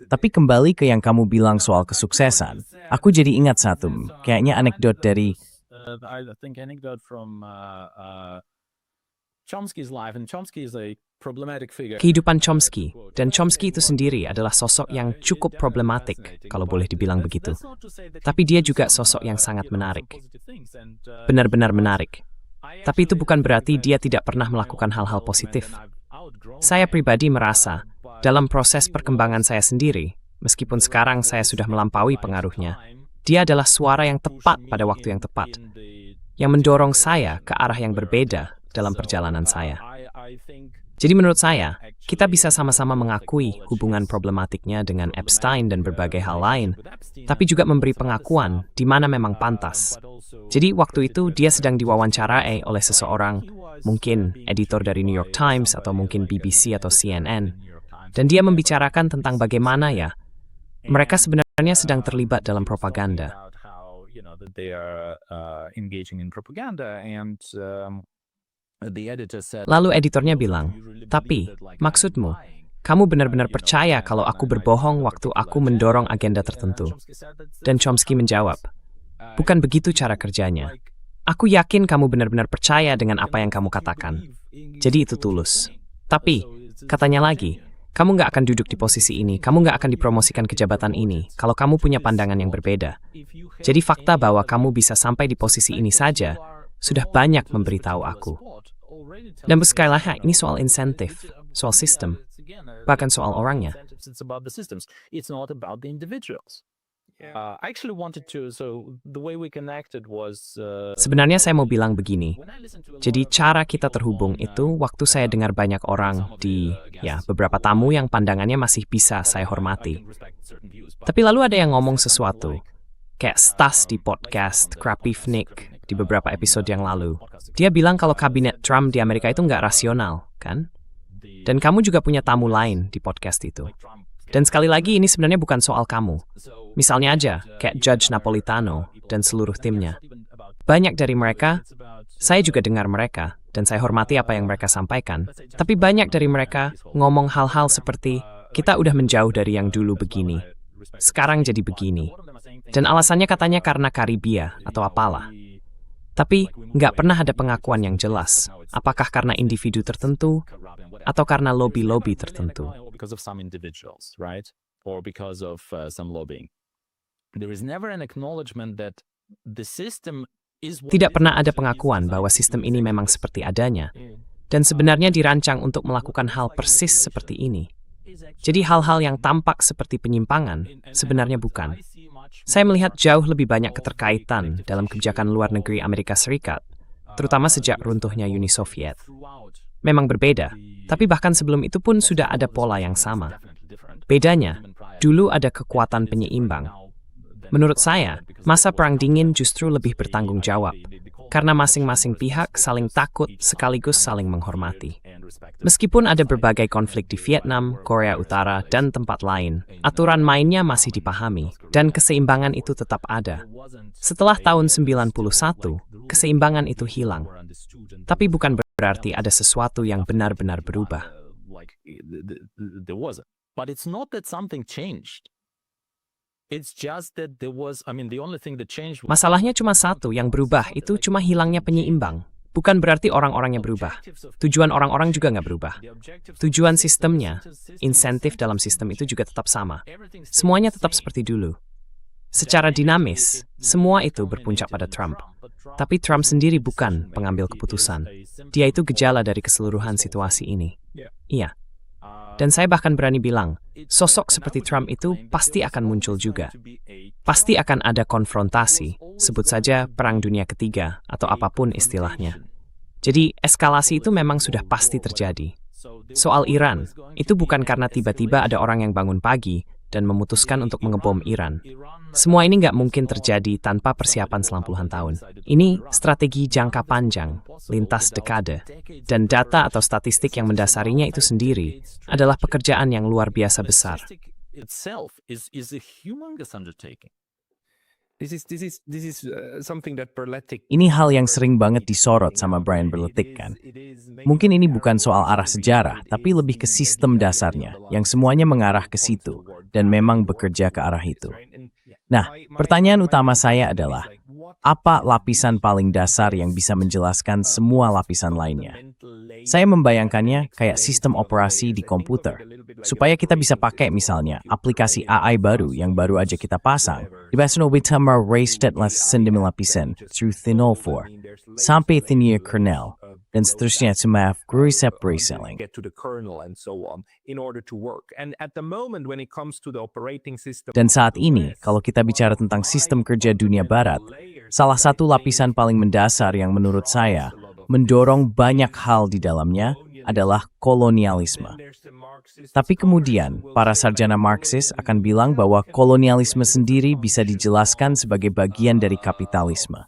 [SPEAKER 2] tapi kembali ke yang kamu bilang soal kesuksesan, aku jadi ingat satu, kayaknya anekdot dari
[SPEAKER 3] I think anecdote from Chomsky's life, and Chomsky is a problematic figure.
[SPEAKER 4] Kehidupan Chomsky, dan Chomsky itu sendiri adalah sosok yang cukup problematik, kalau boleh dibilang begitu. Tapi dia juga sosok yang sangat menarik. Benar-benar menarik. Tapi itu bukan berarti dia tidak pernah melakukan hal-hal positif. Saya pribadi merasa, dalam proses perkembangan saya sendiri, meskipun sekarang saya sudah melampaui pengaruhnya, dia adalah suara yang tepat pada waktu yang tepat, yang mendorong saya ke arah yang berbeda dalam perjalanan saya. Jadi menurut saya, kita bisa sama-sama mengakui hubungan problematiknya dengan Epstein dan berbagai hal lain, tapi juga memberi pengakuan di mana memang pantas. Jadi waktu itu dia sedang diwawancarai oleh seseorang, mungkin editor dari New York Times atau mungkin BBC atau CNN, Dan dia membicarakan tentang bagaimana ya, mereka sebenarnya sedang terlibat dalam propaganda. Lalu editornya bilang, tapi maksudmu, kamu benar-benar percaya kalau aku berbohong waktu aku mendorong agenda tertentu? Dan Chomsky menjawab, bukan begitu cara kerjanya. Aku yakin kamu benar-benar percaya dengan apa yang kamu katakan. Jadi itu tulus. Tapi, katanya lagi, kamu nggak akan duduk di posisi ini, kamu nggak akan dipromosikan ke jabatan ini kalau kamu punya pandangan yang berbeda. Jadi fakta bahwa kamu bisa sampai di posisi ini saja sudah banyak memberitahu aku. Dan sekali lagi, ini soal insentif, soal sistem, bahkan soal orangnya. Sebenarnya saya mau bilang begini. Jadi cara kita terhubung itu waktu saya dengar banyak orang di beberapa tamu yang pandangannya masih bisa saya hormati. Tapi lalu ada yang ngomong sesuatu. Kayak Stas di podcast Krapivnik di beberapa episode yang lalu. Dia bilang kalau kabinet Trump di Amerika itu nggak rasional, kan? Dan kamu juga punya tamu lain di podcast itu. Dan sekali lagi ini sebenarnya bukan soal kamu. Misalnya aja, kayak Judge Napolitano dan seluruh timnya. Banyak dari mereka, saya juga dengar mereka, dan saya hormati apa yang mereka sampaikan. Tapi banyak dari mereka ngomong hal-hal seperti, kita udah menjauh dari yang dulu begini. Sekarang jadi begini. Dan alasannya katanya karena Karibia atau apalah. Tapi nggak pernah ada pengakuan yang jelas. Apakah karena individu tertentu, atau karena lobby-lobby tertentu. Tidak pernah ada pengakuan bahwa sistem ini memang seperti adanya, dan sebenarnya dirancang untuk melakukan hal persis seperti ini. Jadi hal-hal yang tampak seperti penyimpangan, sebenarnya bukan. Saya melihat jauh lebih banyak keterkaitan dalam kebijakan luar negeri Amerika Serikat, terutama sejak runtuhnya Uni Soviet. Memang berbeda, tapi bahkan sebelum itu pun sudah ada pola yang sama. Bedanya, dulu ada kekuatan penyeimbang. Menurut saya, masa Perang Dingin justru lebih bertanggung jawab, karena masing-masing pihak saling takut sekaligus saling menghormati. Meskipun ada berbagai konflik di Vietnam, Korea Utara, dan tempat lain, aturan mainnya masih dipahami, dan keseimbangan itu tetap ada. Setelah tahun 91, keseimbangan itu hilang. Tapi bukan berarti ada sesuatu yang benar-benar berubah. Masalahnya cuma satu, yang berubah itu cuma hilangnya penyeimbang. Bukan berarti orang-orangnya berubah. Tujuan orang-orang juga nggak berubah. Tujuan sistemnya, insentif dalam sistem itu juga tetap sama. Semuanya tetap seperti dulu. Secara dinamis, semua itu berpuncak pada Trump. Tapi Trump sendiri bukan pengambil keputusan. Dia itu gejala dari keseluruhan situasi ini. Iya. Dan saya bahkan berani bilang, sosok seperti Trump itu pasti akan muncul juga. Pasti akan ada konfrontasi, sebut saja Perang Dunia Ketiga atau apapun istilahnya. Jadi eskalasi itu memang sudah pasti terjadi. Soal Iran, itu bukan karena tiba-tiba ada orang yang bangun pagi dan memutuskan untuk mengebom Iran. Semua ini nggak mungkin terjadi tanpa persiapan selama puluhan tahun. Ini strategi jangka panjang, lintas dekade. Dan data atau statistik yang mendasarinya itu sendiri adalah pekerjaan yang luar biasa besar.
[SPEAKER 2] Ini hal yang sering banget disorot sama Brian Berletik kan. Mungkin ini bukan soal arah sejarah, tapi lebih ke sistem dasarnya, yang semuanya mengarah ke situ, dan memang bekerja ke arah itu. Nah, pertanyaan utama saya adalah, apa lapisan paling dasar yang bisa menjelaskan semua lapisan lainnya? Saya membayangkannya kayak sistem operasi di komputer. Supaya kita bisa pakai misalnya aplikasi AI baru yang baru aja kita pasang. Dibahas Nobitama Ray Stedlas lapisan through Thinol 4, sampai Thinir kernel, dan seterusnya semua guru separation. Dan saat ini, kalau kita bicara tentang sistem kerja dunia barat, salah satu lapisan paling mendasar yang menurut saya mendorong banyak hal di dalamnya adalah kolonialisme. Tapi kemudian, para sarjana Marxis akan bilang bahwa kolonialisme sendiri bisa dijelaskan sebagai bagian dari kapitalisme.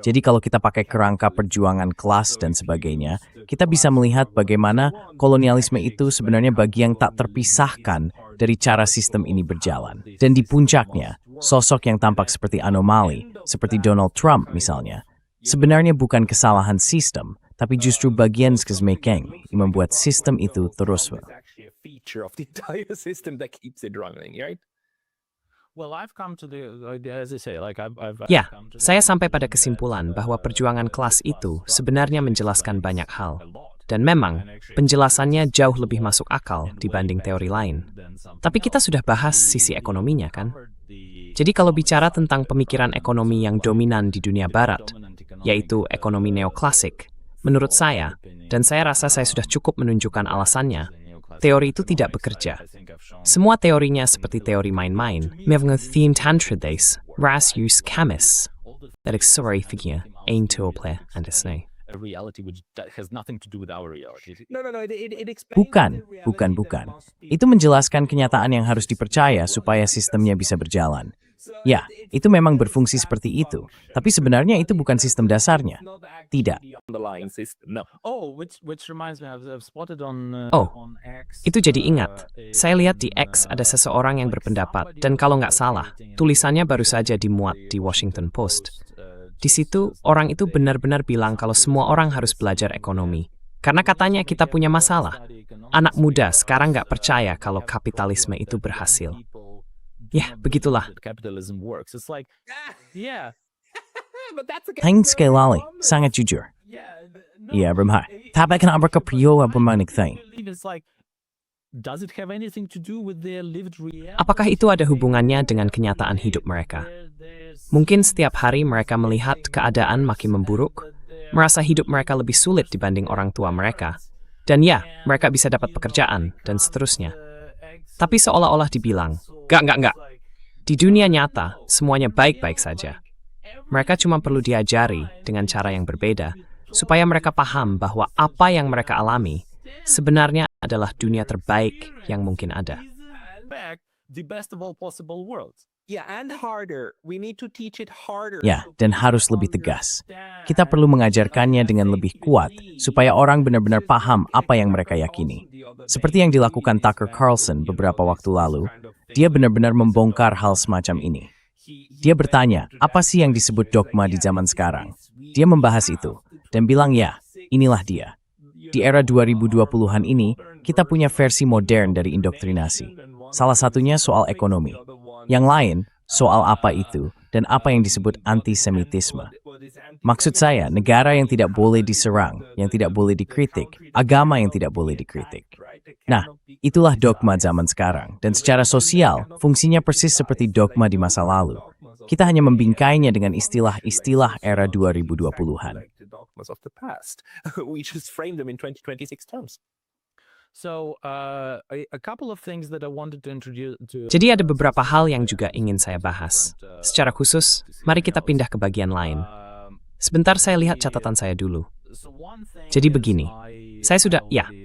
[SPEAKER 2] Jadi kalau kita pakai kerangka perjuangan kelas dan sebagainya, kita bisa melihat bagaimana kolonialisme itu sebenarnya bagian tak terpisahkan dari cara sistem ini berjalan. Dan di puncaknya, sosok yang tampak seperti anomali, seperti Donald Trump misalnya, sebenarnya bukan kesalahan sistem, tapi justru bagian skizmikeng yang membuat sistem itu terus.
[SPEAKER 1] It's actually a feature of the entire system that keeps it running, right?
[SPEAKER 3] Well, I've come to the, as I say, like I've
[SPEAKER 4] Ya,
[SPEAKER 3] come to
[SPEAKER 4] saya sampai pada kesimpulan bahwa perjuangan kelas itu sebenarnya menjelaskan banyak hal. Dan memang, penjelasannya jauh lebih masuk akal dibanding teori lain. Tapi kita sudah bahas sisi ekonominya, kan? Jadi kalau bicara tentang pemikiran ekonomi yang dominan di dunia barat, yaitu ekonomi neoklasik, menurut saya, dan saya rasa saya sudah cukup menunjukkan alasannya, teori itu tidak bekerja. Semua teorinya seperti teori main-main, mevnge theme tantrades, ras use kamis, that sorry figure, ain to play and snay.
[SPEAKER 3] a reality which has nothing to do with our reality.
[SPEAKER 1] No. It explains
[SPEAKER 2] Bukan,
[SPEAKER 1] the reality
[SPEAKER 2] bukan.
[SPEAKER 1] that must be-
[SPEAKER 2] Itu menjelaskan kenyataan yang harus dipercaya supaya sistemnya bisa berjalan. Ya, itu memang berfungsi seperti itu. Tapi sebenarnya itu bukan sistem dasarnya. Tidak.
[SPEAKER 1] The underlying system. No.
[SPEAKER 3] Oh, which reminds me, I've spotted on
[SPEAKER 4] Oh,
[SPEAKER 3] on X.
[SPEAKER 4] Itu jadi ingat, saya lihat di X ada seseorang yang berpendapat, dan kalau nggak salah, tulisannya baru saja dimuat di Washington Post. Di situ, orang itu benar-benar bilang kalau semua orang harus belajar ekonomi. Karena katanya kita punya masalah. Anak muda sekarang nggak percaya kalau kapitalisme itu berhasil. Ya, begitulah.
[SPEAKER 3] Capitalism works. It's like, yeah,
[SPEAKER 1] But that's a
[SPEAKER 2] Tain sekali lagi, sangat jujur. Iya, Bramhai. Tapi kenapa kepriyo bermanik thing?
[SPEAKER 3] it's like, does it have anything to do with their lived reality?
[SPEAKER 4] Apakah itu ada hubungannya dengan kenyataan hidup mereka? Mungkin setiap hari mereka melihat keadaan makin memburuk, merasa hidup mereka lebih sulit dibanding orang tua mereka. Dan ya, mereka bisa dapat pekerjaan, dan seterusnya. Tapi seolah-olah dibilang, Enggak. Di dunia nyata, semuanya baik-baik saja. Mereka cuma perlu diajari dengan cara yang berbeda, supaya mereka paham bahwa apa yang mereka alami sebenarnya adalah dunia terbaik yang mungkin ada.
[SPEAKER 3] Back the best of all possible worlds.
[SPEAKER 1] Yeah, and harder. We need to teach it harder.
[SPEAKER 2] Ya, dan harus lebih tegas. Kita perlu mengajarkannya dengan lebih kuat, supaya orang benar-benar paham apa yang mereka yakini. Seperti yang dilakukan Tucker Carlson beberapa waktu lalu, dia benar-benar membongkar hal semacam ini. Dia bertanya, apa sih yang disebut dogma di zaman sekarang? Dia membahas itu, dan bilang ya, inilah dia. Di era 2020-an ini, kita punya versi modern dari indoktrinasi. Salah satunya soal ekonomi. Yang lain, soal apa itu, dan apa yang disebut antisemitisme. Maksud saya, negara yang tidak boleh diserang, yang tidak boleh dikritik, agama yang tidak boleh dikritik. Nah, itulah dogma zaman sekarang, dan secara sosial, fungsinya persis seperti dogma di masa lalu. Kita hanya membingkainya dengan istilah-istilah era 2020-an.
[SPEAKER 1] Like the dogmas of the past. We just frame them in 2026 terms.
[SPEAKER 3] So, a couple of things that I wanted to introduce to.
[SPEAKER 4] Jadi ada beberapa hal yang juga ingin saya bahas. Secara khusus, mari kita pindah ke bagian lain. Sebentar saya lihat catatan saya dulu. Jadi begini,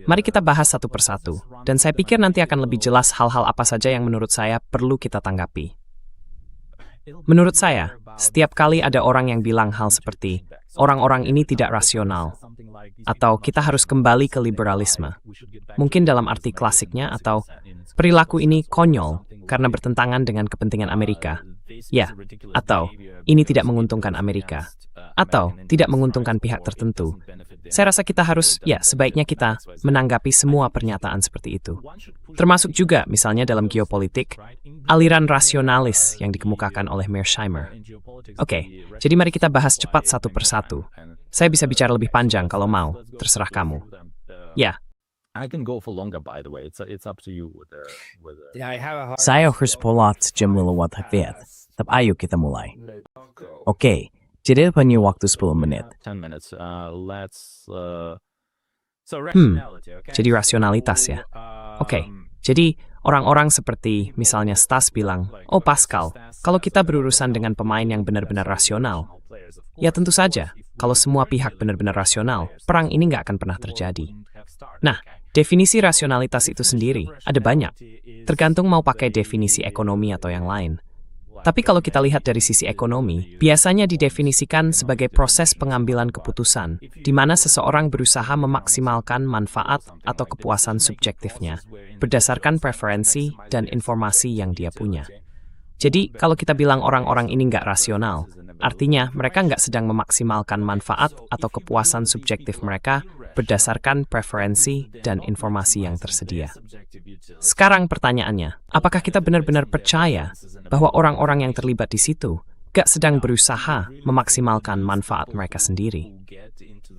[SPEAKER 4] mari kita bahas satu persatu. Dan saya pikir nanti akan lebih jelas hal-hal apa saja yang menurut saya perlu kita tanggapi. Menurut saya, setiap kali ada orang yang bilang hal seperti, orang-orang ini tidak rasional, atau kita harus kembali ke liberalisme. Mungkin dalam arti klasiknya, atau perilaku ini konyol karena bertentangan dengan kepentingan Amerika. Ya, atau ini tidak menguntungkan Amerika, atau tidak menguntungkan pihak tertentu. Saya rasa kita harus, sebaiknya kita menanggapi semua pernyataan seperti itu. Termasuk juga, misalnya dalam geopolitik, aliran rasionalis yang dikemukakan oleh Mearsheimer. Oke, jadi mari kita bahas cepat satu persatu. Saya bisa bicara lebih panjang kalau mau, terserah kamu. Ya,
[SPEAKER 3] I can go for longer, by the way. It's up to you with the.
[SPEAKER 1] Yeah, I have a hard
[SPEAKER 2] Saya harus polat jam lewat hafid. Tapi ayo kita mulai. Oke, jadi punya waktu 10 menit.
[SPEAKER 3] 10 minutes. Let's. So rationality, okay?
[SPEAKER 4] jadi rasionalitas ya. Oke, jadi orang-orang seperti misalnya Stas bilang, oh Pascal, kalau kita berurusan dengan pemain yang benar-benar rasional, ya tentu saja, kalau semua pihak benar-benar rasional, perang ini nggak akan pernah terjadi. Nah, definisi rasionalitas itu sendiri ada banyak, tergantung mau pakai definisi ekonomi atau yang lain. Tapi kalau kita lihat dari sisi ekonomi, biasanya didefinisikan sebagai proses pengambilan keputusan, di mana seseorang berusaha memaksimalkan manfaat atau kepuasan subjektifnya, berdasarkan preferensi dan informasi yang dia punya. Jadi, kalau kita bilang orang-orang ini nggak rasional, artinya mereka nggak sedang memaksimalkan manfaat atau kepuasan subjektif mereka berdasarkan preferensi dan informasi yang tersedia. Sekarang pertanyaannya, apakah kita benar-benar percaya bahwa orang-orang yang terlibat di situ nggak sedang berusaha memaksimalkan manfaat mereka sendiri?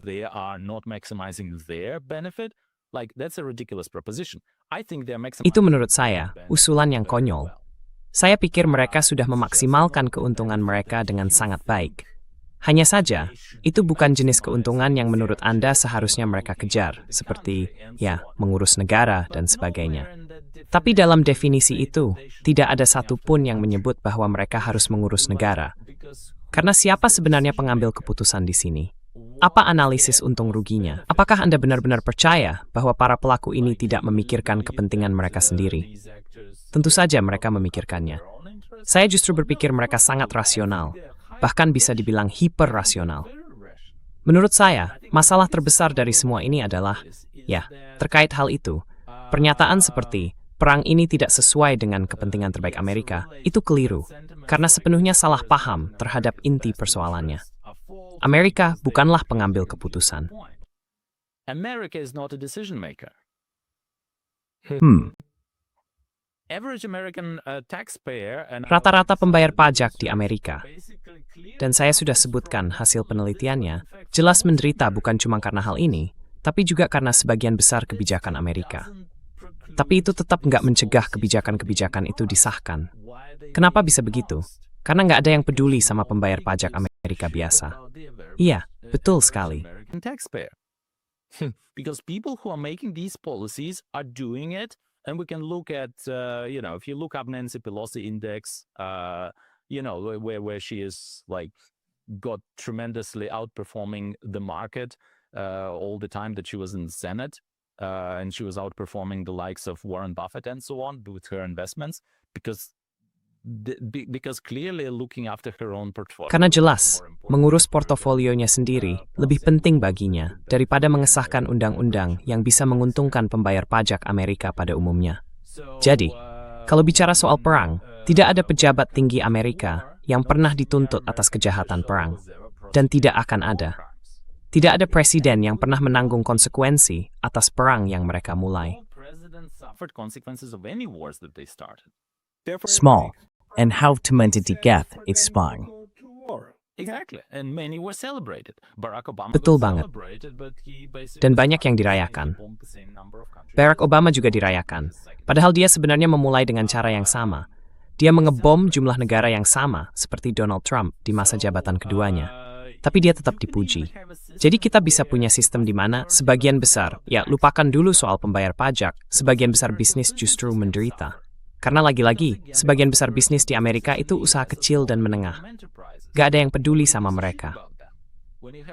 [SPEAKER 3] They are not maximizing their benefit. Like, that's a ridiculous proposition. I think they're maximizing.
[SPEAKER 4] Itu menurut saya usulan yang konyol. Saya pikir mereka sudah memaksimalkan keuntungan mereka dengan sangat baik. Hanya saja, itu bukan jenis keuntungan yang menurut Anda seharusnya mereka kejar, seperti, mengurus negara dan sebagainya. Tapi dalam definisi itu, tidak ada satupun yang menyebut bahwa mereka harus mengurus negara. Karena siapa sebenarnya pengambil keputusan di sini? Apa analisis untung ruginya? Apakah Anda benar-benar percaya bahwa para pelaku ini tidak memikirkan kepentingan mereka sendiri? Tentu saja mereka memikirkannya. Saya justru berpikir mereka sangat rasional, bahkan bisa dibilang hiperrasional. Menurut saya, masalah terbesar dari semua ini adalah, terkait hal itu, pernyataan seperti, perang ini tidak sesuai dengan kepentingan terbaik Amerika, itu keliru, karena sepenuhnya salah paham terhadap inti persoalannya. Amerika bukanlah pengambil keputusan.
[SPEAKER 3] America is not a decision maker.
[SPEAKER 4] Rata-rata pembayar pajak di Amerika, dan saya sudah sebutkan hasil penelitiannya, jelas menderita bukan cuma karena hal ini, tapi juga karena sebagian besar kebijakan Amerika. Tapi itu tetap nggak mencegah kebijakan-kebijakan itu disahkan. Kenapa bisa begitu? Karena nggak ada yang peduli sama pembayar pajak Amerika biasa. Iya, betul sekali.
[SPEAKER 3] Because people who are making these policies are doing it. And we can look at, if you look up Nancy Pelosi index, where she is got tremendously outperforming the market all the time that she was in the Senate, and she was outperforming the likes of Warren Buffett and so on with her investments because clearly looking after her own portfolio.
[SPEAKER 4] Karena jelas, mengurus portofolionya sendiri lebih penting baginya daripada mengesahkan undang-undang yang bisa menguntungkan pembayar pajak Amerika pada umumnya. Jadi, kalau bicara soal perang, tidak ada pejabat tinggi Amerika yang pernah dituntut atas kejahatan perang. Dan tidak akan ada. Tidak ada presiden yang pernah menanggung konsekuensi atas perang yang mereka mulai.
[SPEAKER 2] Small, and how to mentally get its spine.
[SPEAKER 3] Exactly, and many were celebrated. Barack Obama
[SPEAKER 4] Betul banget. Dan banyak yang dirayakan. Barack Obama juga dirayakan. Padahal dia sebenarnya memulai dengan cara yang sama. Dia mengebom jumlah negara yang sama seperti Donald Trump di masa jabatan keduanya. Tapi dia tetap dipuji. Jadi kita bisa punya sistem di mana sebagian besar, lupakan dulu soal pembayar pajak, sebagian besar bisnis justru menderita. Karena lagi-lagi, sebagian besar bisnis di Amerika itu usaha kecil dan menengah. Gak ada yang peduli sama mereka.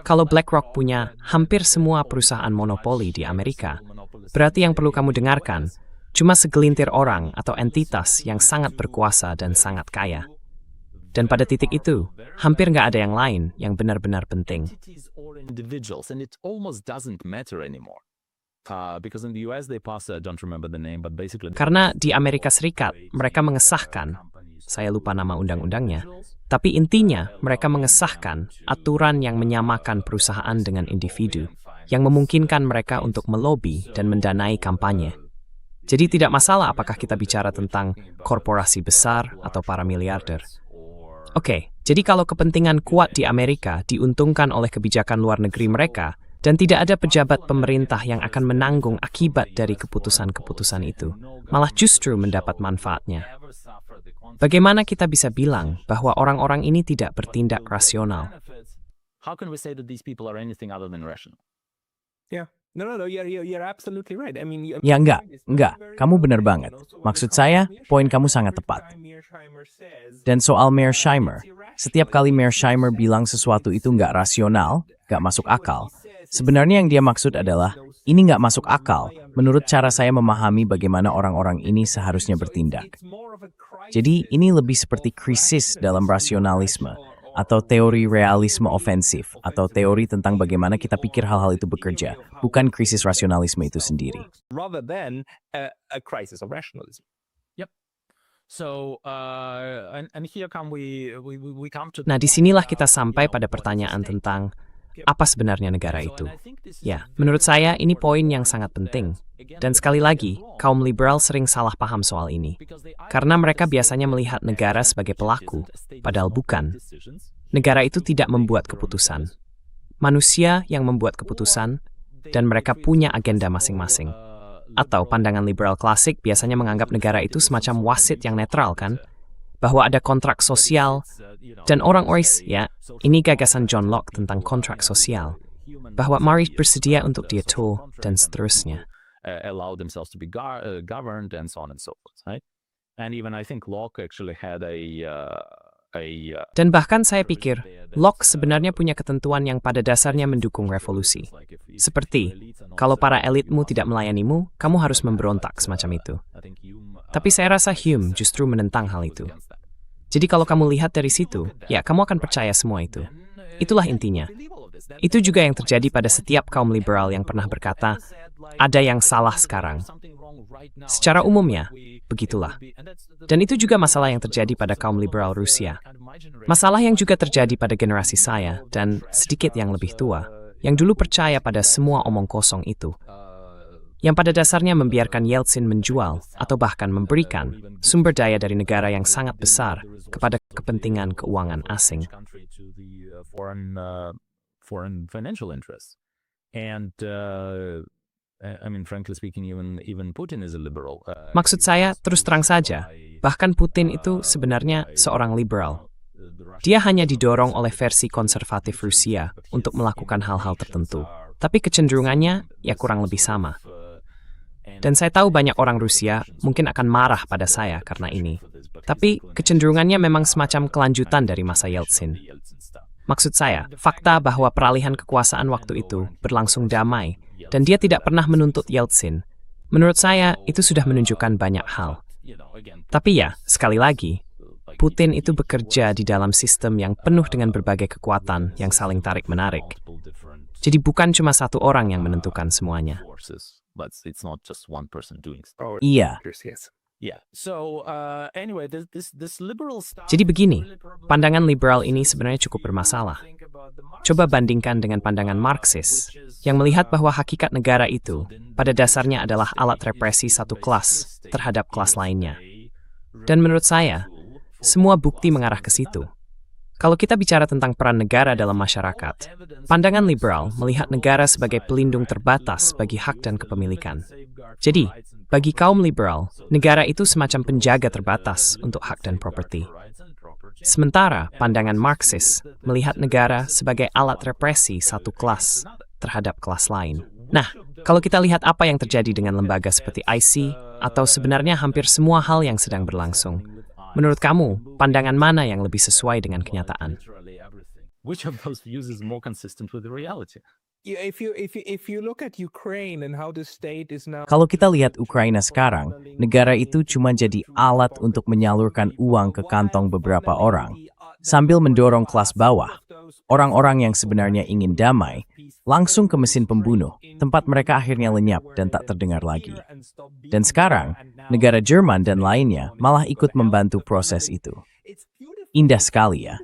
[SPEAKER 4] Kalau BlackRock punya hampir semua perusahaan monopoli di Amerika, berarti yang perlu kamu dengarkan cuma segelintir orang atau entitas yang sangat berkuasa dan sangat kaya. Dan pada titik itu, hampir nggak ada yang lain yang benar-benar penting. Karena di Amerika Serikat, mereka mengesahkan, saya lupa nama undang-undangnya, tapi intinya mereka mengesahkan aturan yang menyamakan perusahaan dengan individu, yang memungkinkan mereka untuk melobi dan mendanai kampanye. Jadi tidak masalah apakah kita bicara tentang korporasi besar atau para miliarder. Oke, jadi kalau kepentingan kuat di Amerika diuntungkan oleh kebijakan luar negeri mereka, dan tidak ada pejabat pemerintah yang akan menanggung akibat dari keputusan-keputusan itu, malah justru mendapat manfaatnya. Bagaimana kita bisa bilang bahwa orang-orang ini tidak bertindak rasional?
[SPEAKER 3] How can we say that these people are anything other than rational?
[SPEAKER 1] No, you're absolutely right. I mean,
[SPEAKER 2] Ya enggak. Kamu benar banget. Maksud saya, poin kamu sangat tepat. Dan soal Mearsheimer, setiap kali Mearsheimer bilang sesuatu itu nggak rasional, nggak masuk akal, sebenarnya yang dia maksud adalah Ini nggak masuk akal menurut cara saya memahami bagaimana orang-orang ini seharusnya bertindak. Jadi ini lebih seperti krisis dalam rasionalisme, atau teori realisme ofensif, atau teori tentang bagaimana kita pikir hal-hal itu bekerja, bukan krisis rasionalisme itu sendiri.
[SPEAKER 1] Rather than a crisis of rationalism.
[SPEAKER 3] So, and here come we come to.
[SPEAKER 4] Nah, disinilah kita sampai pada pertanyaan tentang apa sebenarnya negara itu. Ya, menurut saya ini poin yang sangat penting. Dan sekali lagi, kaum liberal sering salah paham soal ini. Karena mereka biasanya melihat negara sebagai pelaku, padahal bukan. Negara itu tidak membuat keputusan. Manusia yang membuat keputusan, dan mereka punya agenda masing-masing. Atau pandangan liberal klasik biasanya menganggap negara itu semacam wasit yang netral, kan? Bahwa ada kontrak sosial, dan orang-orang, ya, ini gagasan John Locke tentang kontrak sosial, bahwa mari bersedia untuk diatur, dan seterusnya.
[SPEAKER 3] Allow themselves to be governed and so on and so forth, right? And even I think Locke actually had
[SPEAKER 4] Dan bahkan saya pikir, Locke sebenarnya punya ketentuan yang pada dasarnya mendukung revolusi. Seperti, kalau para elitmu tidak melayanimu, kamu harus memberontak semacam itu. Tapi saya rasa Hume justru menentang hal itu. Jadi kalau kamu lihat dari situ, ya kamu akan percaya semua itu. Itulah intinya. Itu juga yang terjadi pada setiap kaum liberal yang pernah berkata, ada yang salah sekarang. Secara umumnya, begitulah. Dan itu juga masalah yang terjadi pada kaum liberal Rusia. Masalah yang juga terjadi pada generasi saya dan sedikit yang lebih tua, yang dulu percaya pada semua omong kosong itu. Yang pada dasarnya membiarkan Yeltsin menjual atau bahkan memberikan sumber daya dari negara yang sangat besar kepada kepentingan keuangan asing.
[SPEAKER 3] Foreign financial interests. And I mean, frankly speaking, even Putin is a liberal.
[SPEAKER 4] Maksud saya, terus terang saja, bahkan Putin itu sebenarnya seorang liberal. Dia hanya didorong oleh versi konservatif Rusia untuk melakukan hal-hal tertentu. Tapi kecenderungannya ya kurang lebih sama. Dan saya tahu banyak orang Rusia mungkin akan marah pada saya karena ini. Tapi kecenderungannya memang semacam kelanjutan dari masa Yeltsin. Maksud saya, fakta bahwa peralihan kekuasaan waktu itu berlangsung damai dan dia tidak pernah menuntut Yeltsin, menurut saya itu sudah menunjukkan banyak hal. Tapi ya, sekali lagi, Putin itu bekerja di dalam sistem yang penuh dengan berbagai kekuatan yang saling tarik-menarik. Jadi bukan cuma satu orang yang menentukan semuanya.
[SPEAKER 2] Iya.
[SPEAKER 4] Jadi begini, pandangan liberal ini sebenarnya cukup bermasalah. Coba bandingkan dengan pandangan Marxis, yang melihat bahwa hakikat negara itu pada dasarnya adalah alat represi satu kelas terhadap kelas lainnya. Dan menurut saya, semua bukti mengarah ke situ. Kalau kita bicara tentang peran negara dalam masyarakat, pandangan liberal melihat negara sebagai pelindung terbatas bagi hak dan kepemilikan. Jadi, bagi kaum liberal, negara itu semacam penjaga terbatas untuk hak dan properti. Sementara pandangan Marxis melihat negara sebagai alat represi satu kelas terhadap kelas lain. Nah, kalau kita lihat apa yang terjadi dengan lembaga seperti IC, atau sebenarnya hampir semua hal yang sedang berlangsung, menurut kamu, pandangan mana yang lebih sesuai dengan kenyataan?
[SPEAKER 3] Which of those views is more consistent with the reality?
[SPEAKER 1] If you look at Ukraine and how the state is now.
[SPEAKER 2] Kalau kita lihat Ukraina sekarang, negara itu cuma jadi alat untuk menyalurkan uang ke kantong beberapa orang, sambil mendorong kelas bawah, orang-orang yang sebenarnya ingin damai, langsung ke mesin pembunuh, tempat mereka akhirnya lenyap dan tak terdengar lagi. Dan sekarang, negara Jerman dan lainnya malah ikut membantu proses itu. Indah sekali ya.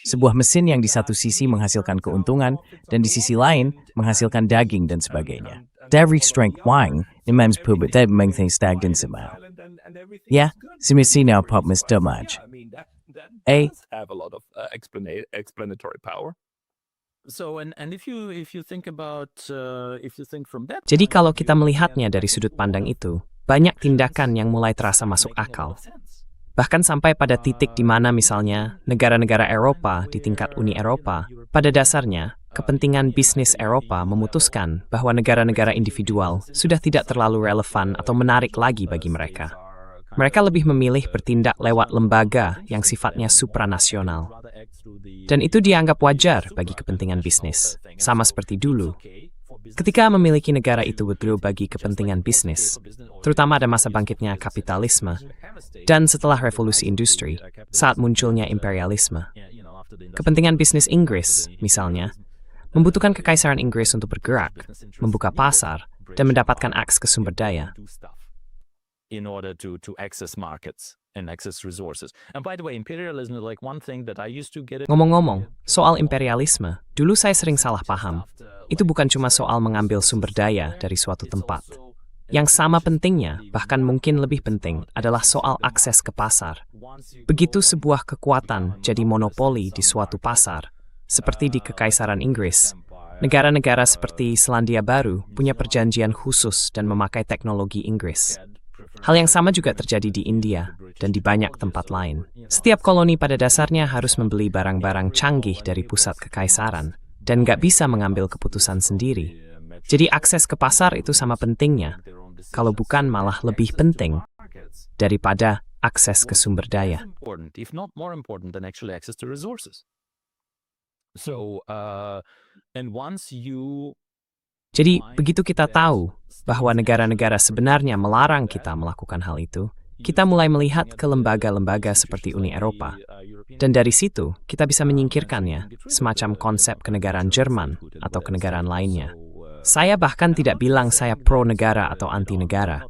[SPEAKER 2] Sebuah mesin yang di satu sisi menghasilkan keuntungan dan di sisi lain menghasilkan daging dan sebagainya. Dari strength wang, imams publik dan mengthing stagdan semua. Ya, semestinya pop misdamaj.
[SPEAKER 1] Have a lot of explanatory power.
[SPEAKER 3] So and if you think about if you think from that.
[SPEAKER 4] Jadi kalau kita melihatnya dari sudut pandang itu, banyak tindakan yang mulai terasa masuk akal. Bahkan sampai pada titik di mana misalnya negara-negara Eropa di tingkat Uni Eropa, pada dasarnya kepentingan bisnis Eropa memutuskan bahwa negara-negara individual sudah tidak terlalu relevan atau menarik lagi bagi mereka. Mereka lebih memilih bertindak lewat lembaga yang sifatnya supranasional. Dan itu dianggap wajar bagi kepentingan bisnis, sama seperti dulu. Ketika memiliki negara itu bergerak bagi kepentingan bisnis, terutama ada masa bangkitnya kapitalisme, dan setelah revolusi industri, saat munculnya imperialisme. Kepentingan bisnis Inggris, misalnya, membutuhkan kekaisaran Inggris untuk bergerak, membuka pasar, dan mendapatkan akses ke sumber daya.
[SPEAKER 3] In order to access markets and access resources. And by the way, imperialism is like one thing that I used to get.
[SPEAKER 4] Ngomong-ngomong, soal imperialisme, dulu saya sering salah paham. Itu bukan cuma soal mengambil sumber daya dari suatu tempat. Yang sama pentingnya, bahkan mungkin lebih penting, adalah soal akses ke pasar. Begitu sebuah kekuatan jadi monopoli di suatu pasar, seperti di Kekaisaran Inggris, negara-negara seperti Selandia Baru punya perjanjian khusus dan memakai teknologi Inggris. Hal yang sama juga terjadi di India dan di banyak tempat lain. Setiap koloni pada dasarnya harus membeli barang-barang canggih dari pusat kekaisaran dan nggak bisa mengambil keputusan sendiri. Jadi akses ke pasar itu sama pentingnya, kalau bukan malah lebih penting daripada akses ke sumber daya.
[SPEAKER 3] If not more important than actually access to resources. So, and once you
[SPEAKER 4] Jadi, begitu kita tahu bahwa negara-negara sebenarnya melarang kita melakukan hal itu, kita mulai melihat ke lembaga-lembaga seperti Uni Eropa. Dan dari situ, kita bisa menyingkirkannya, semacam konsep kenegaraan Jerman atau kenegaraan lainnya. Saya bahkan tidak bilang saya pro-negara atau anti-negara.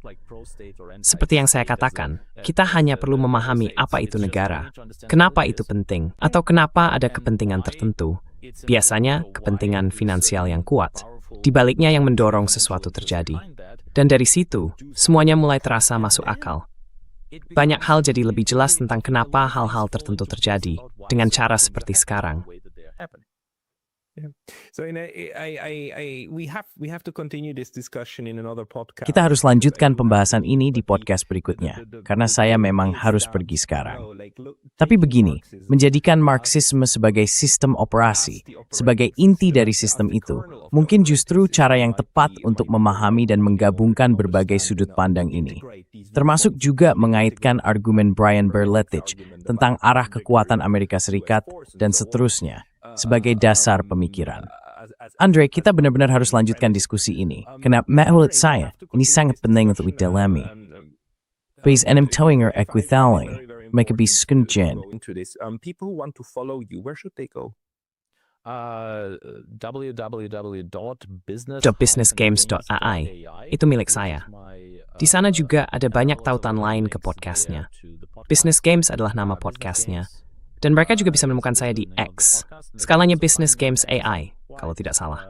[SPEAKER 4] Seperti yang saya katakan, kita hanya perlu memahami apa itu negara, kenapa itu penting, atau kenapa ada kepentingan tertentu, biasanya kepentingan finansial yang kuat. Di baliknya yang mendorong sesuatu terjadi. Dan dari situ, semuanya mulai terasa masuk akal. Banyak hal jadi lebih jelas tentang kenapa hal-hal tertentu terjadi, dengan cara seperti sekarang.
[SPEAKER 1] So we have to continue this discussion in another podcast.
[SPEAKER 2] Kita harus lanjutkan pembahasan ini di podcast berikutnya, karena saya memang harus pergi sekarang. Tapi begini, menjadikan Marxisme sebagai sistem operasi, sebagai inti dari sistem itu, mungkin justru cara yang tepat untuk memahami dan menggabungkan berbagai sudut pandang ini. Termasuk juga mengaitkan argumen Brian Berletich tentang arah kekuatan Amerika Serikat dan seterusnya, sebagai dasar pemikiran. Andre, kita benar-benar harus lanjutkan diskusi ini. Karena menurut saya, ini sangat penting untuk didalami. Please, and I'm telling her equithally, make it be skunjen.
[SPEAKER 1] People who want to follow you, where should they go?
[SPEAKER 4] .businessgames.ai itu milik saya. Di sana juga ada banyak tautan lain ke podcastnya. Business Games adalah nama podcastnya. Dan mereka juga bisa menemukan saya di X. Skalanya Business Games AI, kalau tidak salah.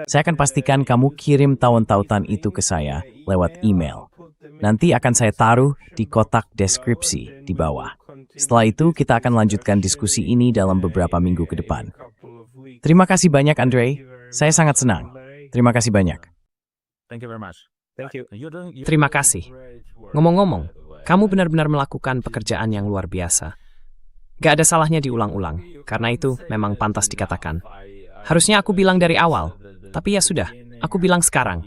[SPEAKER 2] Saya akan pastikan kamu kirim tautan-tautan itu ke saya lewat email. Nanti akan saya taruh di kotak deskripsi di bawah. Setelah itu, kita akan lanjutkan diskusi ini dalam beberapa minggu ke depan. Terima kasih banyak, Andre. Saya sangat senang. Terima kasih banyak.
[SPEAKER 3] Thank you very much.
[SPEAKER 1] Thank you.
[SPEAKER 4] Terima kasih. Ngomong-ngomong, kamu benar-benar melakukan pekerjaan yang luar biasa. Gak ada salahnya diulang-ulang, karena itu memang pantas dikatakan. Harusnya aku bilang dari awal, tapi ya sudah, aku bilang sekarang.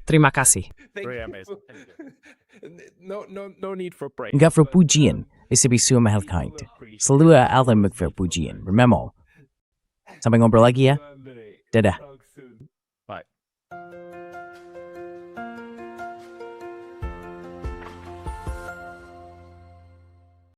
[SPEAKER 4] Terima kasih.
[SPEAKER 1] No need for praise.
[SPEAKER 2] Enggak perlu pujian, isibisu mahalkain. Selalu alam magfir pujian. Remember. Sampai ngobrol lagi ya. Dadah.